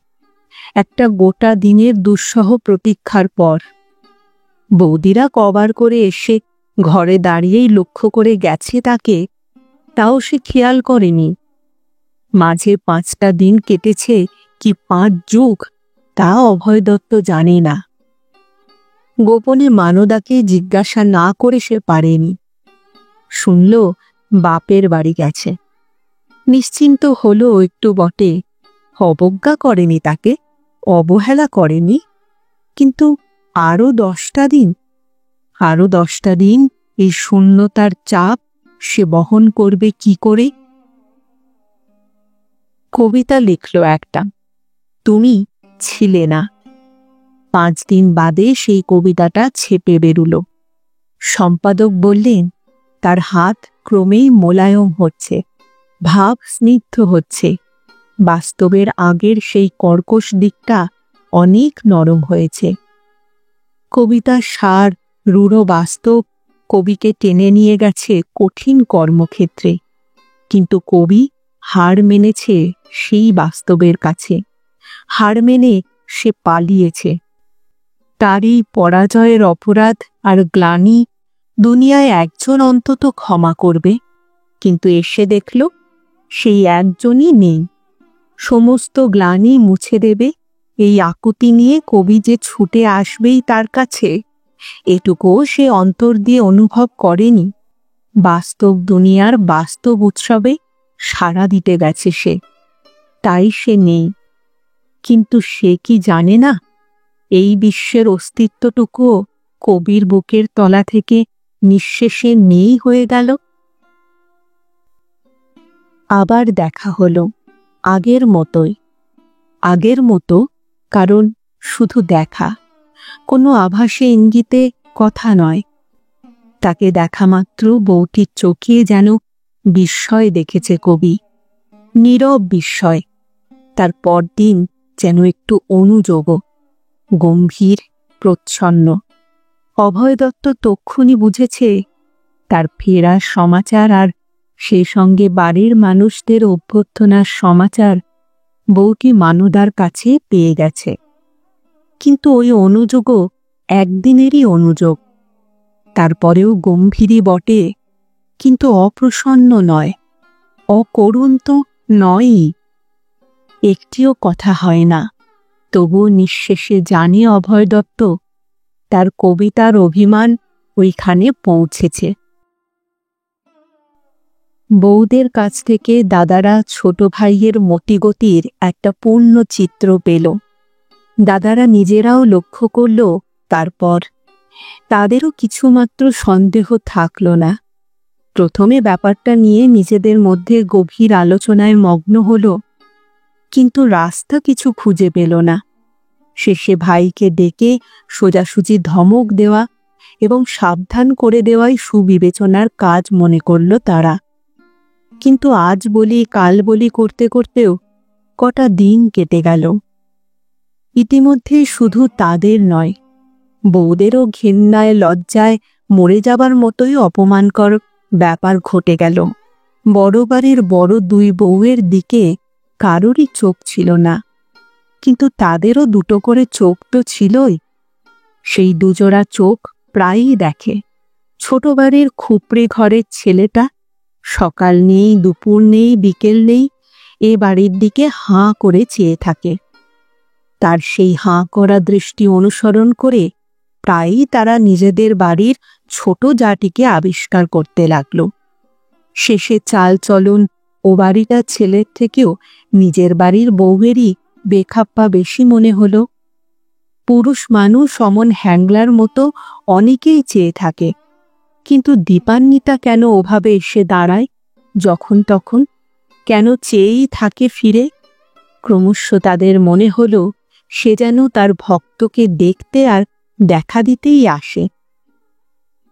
একটা গোটা দিনের দুঃসহ প্রতীক্ষার পর। বৌদিরা কবার করে এসে ঘরে দাঁড়িয়েই লক্ষ্য করে গেছে তাকে, তাও সে খেয়াল করেনি। মাঝে 5টা দিন কেটেছে কি 5 যুগ, তা অভয় দত্ত জানে না। গোপনে মানদাকে জিজ্ঞাসা না করে সে পারেনি। শুনল বাপের বাড়ি গেছে। নিশ্চিন্ত হলো একটু বটে, অবজ্ঞা করেনি তাকে, অবহেলা করেনি। কিন্তু আরো 10টা দিন এই শূন্যতার চাপ সে বহন করবে কি করে? কবিতা লিখল একটা, তুমি ছিলে না। 5 দিন বাদে সেই কবিতাটা ছেপে বেরুল। সম্পাদক বললেন তার হাত ক্রমেই মোলায়ম হচ্ছে, ভাব স্নিগ্ধ হচ্ছে, বাস্তবের আগের সেই কর্কশ দিকটা অনেক নরম হয়েছে। কবিতার সার রূঢ় বাস্তব কবিকে টেনে নিয়ে গেছে কঠিন কর্মক্ষেত্রে, কিন্তু কবি হার মেনেছে সেই বাস্তবের কাছে। হার মেনে সে পালিয়েছে। তারই পরাজয়ের অপরাধ আর গ্লানি দুনিয়ায় একজন অন্তত ক্ষমা করবে, কিন্তু এসে দেখল সেই একজনই নেই। সমস্ত গ্লানি মুছে দেবে এই আকুতি নিয়ে কবি যে ছুটে আসবেই তার কাছে, এটুকুও সে অন্তর দিয়ে অনুভব করেনি। বাস্তব দুনিয়ার বাস্তব উৎসবে সাড়া দিতে গেছে সে, তাই সে নেই। কিন্তু সে কি জানে না এই বিশ্বের অস্তিত্বটুকুও কবির বুকের তলা থেকে নিঃশেষে নেই হয়ে গেল। আবার দেখা হলো আগের মতোই। আগের মতো কারণ শুধু দেখা, কোনো আভাসে ইঙ্গিতে কথা নয়। তাকে দেখা মাত্র বউটির চোখে যেন বিস্ময় দেখেছে কবি, নীরব বিস্ময়। তার পরদিন যেন একটু অনুযোগ, গম্ভীর, প্রচ্ছন্ন। অভয় দত্ত তক্ষুনি বুঝেছে তার ফেরার সমাচার আর সেই সঙ্গে বাড়ির মানুষদের অভ্যর্থনার সমাচার বউটি মানদার কাছে পেয়ে গেছে। কিন্তু ওই অনুযোগও একদিনেরই অনুযোগ। তারপরেও গম্ভীরই বটে, কিন্তু অপ্রসন্ন নয়, অকরুণ তো নয়ই। একটিও কথা হয় না, তবুও নিঃশেষে জানে অভয় দত্ত তার কবিতার অভিমান ওইখানে পৌঁছেছে। বউদের কাছ থেকে দাদারা ছোট ভাইয়ের মতিগতির একটা পূর্ণ চিত্র পেল। দাদারা নিজেরাও লক্ষ্য করল। তারপর তাদেরও কিছুমাত্র সন্দেহ থাকল না। প্রথমে ব্যাপারটা নিয়ে নিজেদের মধ্যে গভীর আলোচনায় মগ্ন হল, কিন্তু রাস্তা কিছু খুঁজে পেল না। শেষে ভাইকে ডেকে সোজাসুজি ধমক দেওয়া এবং সাবধান করে দেওয়াই সুবিবেচনার কাজ মনে করল তারা। কিন্তু আজ বলি কাল বলি করতে করতেও কটা দিন কেটে গেল। ইতিমধ্যে শুধু তাদের নয়, বউদেরও ঘেন্নায় লজ্জায় মরে যাবার মতোই অপমানকর ব্যাপার ঘটে গেল। বড় বাড়ির বড় 2 বউয়ের দিকে কারোরই চোখ ছিল না, কিন্তু তাদেরও 2টো করে চোখ তো ছিলই। সেই দুজোড়া চোখ প্রায়ই দেখে। ছোট বাড়ির খুপড়ে ঘরের ছেলেটা সকাল নেই, দুপুর নেই, বিকেল নেই, এ বাড়ির দিকে হাঁ করে চেয়ে থাকে। তার সেই হাঁ করা দৃষ্টি অনুসরণ করে প্রায়ই তারা নিজেদের বাড়ির ছোট জাটিকে আবিষ্কার করতে লাগল। শেষে চাল চলন ও বাড়িটা ছেলের থেকেও নিজের বাড়ির বউয়েরই বেখাপ্পা বেশি মনে হল। পুরুষ মানুষ অমন হ্যাংলার মতো অনেকেই চেয়ে থাকে, কিন্তু দীপান্বিতা কেন ওভাবে এসে দাঁড়ায় যখন তখন, কেন চেয়েই থাকে ফিরে? ক্রমশ তাদের মনে হল সে যেন তার ভক্তকে দেখতে আর দেখা দিতেই আসে।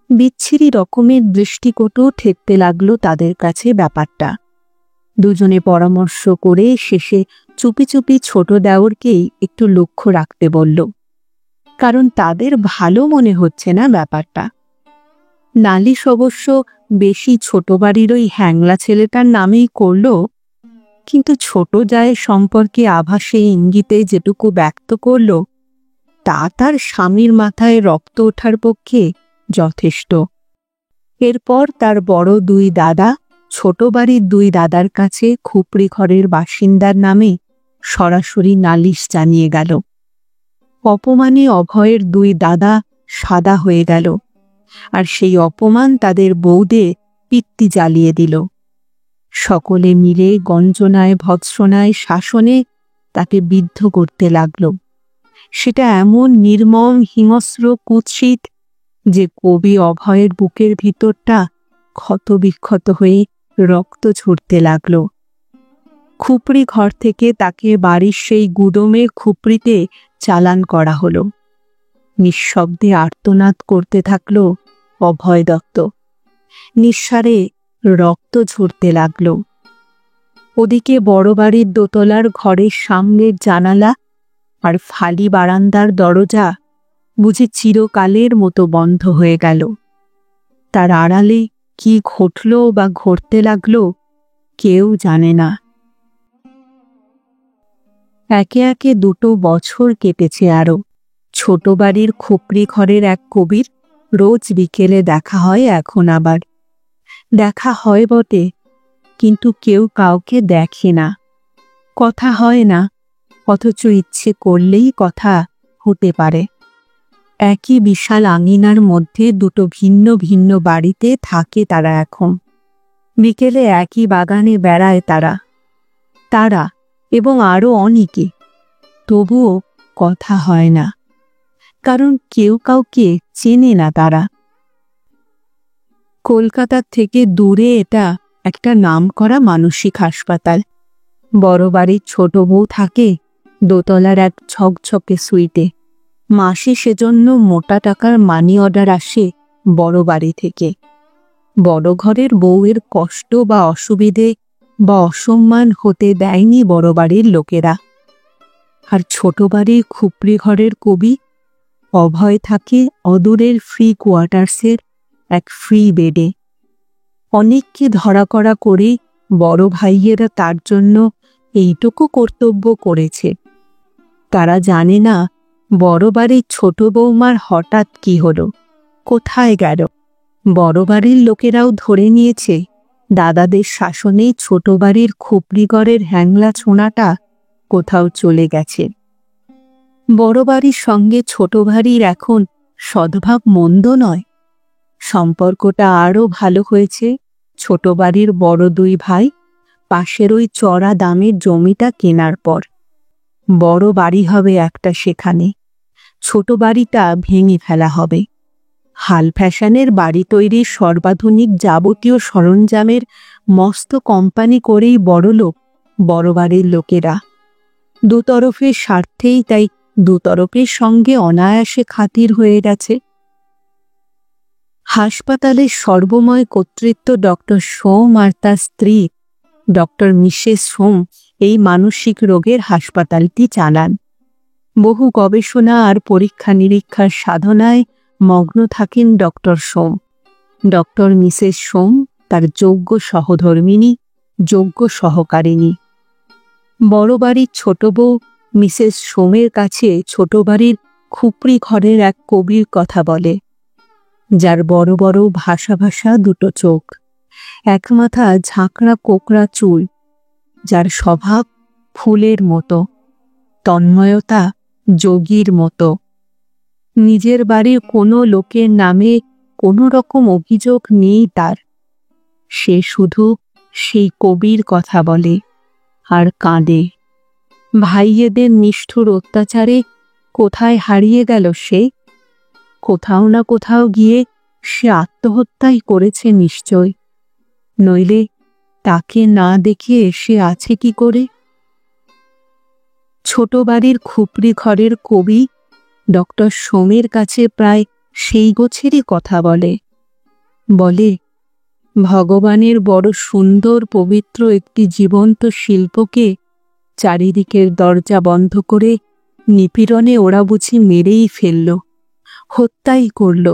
বিচ্ছিরি রকমের দৃষ্টিকটও ঠেকতে লাগলো তাদের কাছে ব্যাপারটা। দুজনে পরামর্শ করে শেষে চুপি চুপি ছোট দেওরকেই একটু লক্ষ্য রাখতে বলল, কারণ তাদের ভালো মনে হচ্ছে না ব্যাপারটা। নালিশ অবশ্য বেশি ছোট বাড়ির ওই হ্যাংলা ছেলেটার নামেই করল, কিন্তু ছোট জায়ের সম্পর্কে আভাসে ইঙ্গিতে যেটুকু ব্যক্ত করল তা তার স্বামীর মাথায় রক্ত ওঠার পক্ষে যথেষ্ট। এরপর তার বড় 2 দাদা ছোট বাড়ির দুই দাদার কাছে খুপড়ি ঘরের বাসিন্দার নামে সরাসরি নালিশ জানিয়ে গেল। অপমানে অভয়ের দুই দাদা সাদা হয়ে গেল, আর সেই অপমান তাদের বউদের পিত্তি জ্বালিয়ে দিল। সকলে মিলে গঞ্জনায়, ভৎসনায়, শাসনে তাকে বিদ্ধ করতে লাগল। সেটা এমন নির্মম, হিংস্র, কুৎসিত যে কবি অভয়ের বুকের ভিতরটা ক্ষতবিক্ষত হয়ে রক্ত ঝরতে লাগল। খুপড়ি ঘর থেকে তাকে বাড়ির সেই গুদমের খুপড়িতে চালান করা হলো। নিঃশব্দে আর্তনাদ করতে থাকল অভয় দত্ত। নিঃসারে রক্ত ঝরতে লাগল। ওদিকে বড় বাড়ির দোতলার ঘরের সামনের জানালা আর ফালি বারান্দার দরজা বুঝি চিরকালের মতো বন্ধ হয়ে গেল। তার আড়ালে কি ঘটল বা ঘটতে লাগল কেউ জানে না। একে একে 2 বছর কেটেছে আরো। ছোট বাড়ির খুপড়ি ঘরের এক কবির রোজ বিকেলে দেখা হয় এখন আবার। দেখা হয় বটে, কিন্তু কেউ কাউকে দেখে না, কথা হয় না, অথচ ইচ্ছে করলেই কথা হতে পারে। একই বিশাল আঙিনার মধ্যে 2 ভিন্ন ভিন্ন বাড়িতে থাকে তারা এখন। বিকেলে একই বাগানে বেড়ায় তারা এবং আরও অনেকে। তবুও কথা হয় না, কারণ কেউ কাউকে চেনে না তারা। কলকাতার থেকে দূরে এটা একটা নামকরা মানসিক হাসপাতাল। বড় বাড়ির ছোট বউ থাকে দোতলার এক ঝকঝকে সুইটে। মাসে সেজন্য মোটা টাকার মানি অর্ডার আসে বড় বাড়ি থেকে। বড় ঘরের বউয়ের কষ্ট বা অসুবিধে বা অসম্মান হতে দেয়নি বড় বাড়ির লোকেরা। আর ছোট বাড়ির খুপড়ি ঘরের কবি অভয় থাকে অদূরের ফ্রি কোয়ার্টার্সের এক ফ্রি বেডে। অনেককে ধরা করা করে বড় ভাইয়েরা তার জন্য এইটুকু কর্তব্য করেছে। তারা জানে না বড় বাড়ির ছোট বৌমার হঠাৎ কি হলো, কোথায় গেল। বড় বাড়ির লোকেরাও ধরে নিয়েছে দাদাদের শাসনেই ছোট বাড়ির খুপড়িঘরের হ্যাংলা ছোনাটা কোথাও চলে গেছে। বড় বাড়ির সঙ্গে ছোট বাড়ির এখন সদ্ভাব মন্দ নয়। সম্পর্কটা আরও ভালো হয়েছে ছোট বাড়ির বড় 2 ভাই পাশের ওই চড়া দামের জমিটা কেনার পর। বড় বাড়ি হবে একটা সেখানে, ছোট বাড়িটা ভেঙে ফেলা হবে। হাল ফ্যাশনের বাড়ি তৈরির সর্বাধুনিক যাবতীয় সরঞ্জামের মস্ত কোম্পানি করেই বড়লোক বড় বাড়ির লোকেরা। দুতরফের স্বার্থেই তাই দুতরফের সঙ্গে অনায়াসে খাতির হয়ে গেছে। হাসপাতালের সর্বময় কর্তৃত্ব ডক্টর সোম আর তার স্ত্রী ডক্টর মিসেস সোম এই মানসিক রোগের হাসপাতালটি চালান। বহু গবেষণা আর পরীক্ষা নিরীক্ষার সাধনায় মগ্ন থাকেন ডক্টর সোম। ডক্টর মিসেস সোম তার যোগ্য সহধর্মিণী, যোগ্য সহকারিণী। বড় বাড়ির ছোট বউ মিসেস সোমের কাছে ছোট বাড়ির খুপড়ি ঘরের এক কবির কথা বলে, যার বড় বড় ভাষা ভাষা 2 চোখ, এক মাথা ঝাঁকড়া কোকড়া চুল, যার স্বভাব ফুলের মতো, তন্ময়তা যোগীর মতো। নিজের বাড়ির কোনো লোকের নামে কোনো রকম অভিযোগ নেই তার। সে শুধু সেই কবির কথা বলে আর কাঁদে। ভাইয়েদের নিষ্ঠুর অত্যাচারে কোথায় হারিয়ে গেল সে? কোথাও না কোথাও গিয়ে সে আত্মহত্যাই করেছে নিশ্চয়, নইলে তাকে না দেখে সে আছে কি করে? ছোট বাড়ির খুপড়ি ঘরের কবি ডক্টর সোমের কাছে প্রায় সেই গোছেরই কথা বলে। ভগবানের বড় সুন্দর পবিত্র একটি জীবন্ত শিল্পকে চারিদিকের দরজা বন্ধ করে নিপীড়নে ওরা বুঝি মেরেই ফেলল, হত্যাই করল।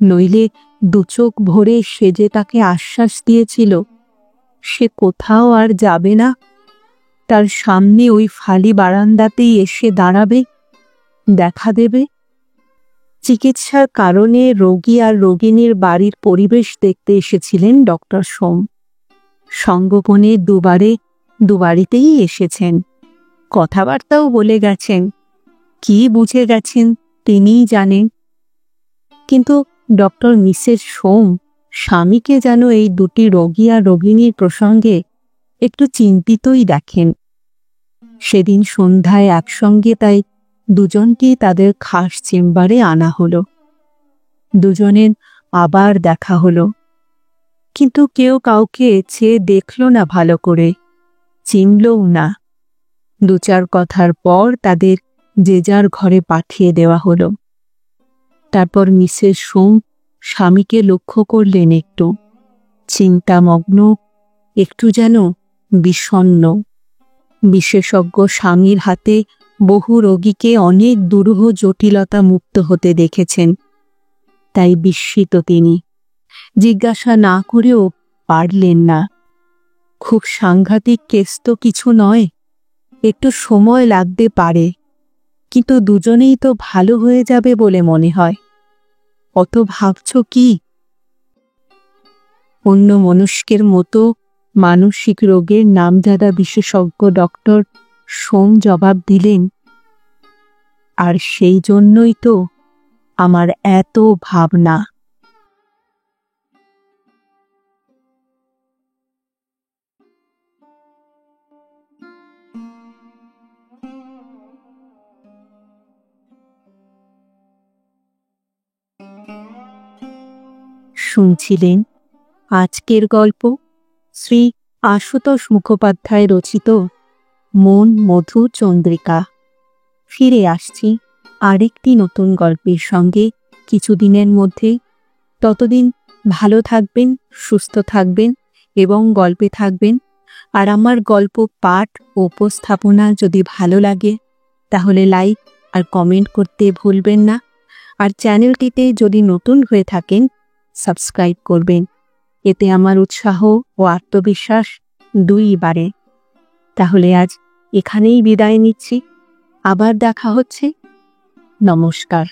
নইলে 2 চোখ ভরে সে যে তাকে আশ্বাস দিয়েছিল সে কোথাও আর যাবে না, তার সামনে ওই ফালি বারান্দাতেই এসে দাঁড়াবে, দেখা দেবে। চিকিৎসার কারণে রোগী আর রোগিণীর বাড়ির পরিবেশ দেখতে এসেছিলেন ডক্টর সোম। সঙ্গোপনে দুবারিতেই এসেছেন, কথাবার্তাও বলে গেছেন। কি বুঝে গেছেন তিনিই জানেন। কিন্তু ডক্টর মিসেস সোম স্বামীকে যেন এই দুটি রোগী আর রোগিণীর প্রসঙ্গে একটু চিন্তিতই দেখেন। সেদিন সন্ধ্যায় একসঙ্গে তাই দুজনকেই তাদের খাস চেম্বারে আনা হলো। দুজনের আবার দেখা হলো, কিন্তু কেউ কাউকে চেয়ে দেখল না ভালো করে, চিনলও না। 2-4 কথার পর তাদের যে যার ঘরে পাঠিয়ে দেওয়া হলো। তারপর মিসেস সোম স্বামীকে লক্ষ্য করলেন, একটু চিন্তামগ্ন, একটু যেন বিষণ্ণ। বিশেষজ্ঞ স্বামীর হাতে বহু রোগীকে অনেক দুরূহ জটিলতা মুক্ত হতে দেখেছেন, তাই বিস্মিত তিনি। জিজ্ঞাসা না করেও পারলেন না, খুব সাংঘাতিক কেস তো কিছু নয়, একটু সময় লাগতে পারে, কিন্তু দুজনেই তো ভালো হয়ে যাবে বলে মনে হয়। অত ভাবছ কি? অন্য মনস্কের মতো মানসিক রোগের নামজাদা বিশেষজ্ঞ ডক্টর সোম জবাব দিলেন, আর সেই জন্যই তো আমার এত ভাবনা। শুনছিলেন আজকের গল্প শ্রী আশুতোষ মুখোপাধ্যায় রচিত মন মধু চন্দ্রিকা। ফিরে আসছি আরেকটি নতুন গল্পের সঙ্গে কিছুদিনের মধ্যে। ততদিন ভালো থাকবেন, সুস্থ থাকবেন এবং গল্পে থাকবেন। আর আমার গল্প পাঠ ও উপস্থাপনা যদি ভালো লাগে তাহলে লাইক আর কমেন্ট করতে ভুলবেন না। আর চ্যানেলটিতে যদি নতুন হয়ে থাকেন সাবস্ক্রাইব করবেন, এতে আমার উৎসাহ ও আত্মবিশ্বাস দুই বাড়ে। তাহলে আজ এখানেই বিদায় নিচ্ছি, আবার দেখা হচ্ছে। নমস্কার।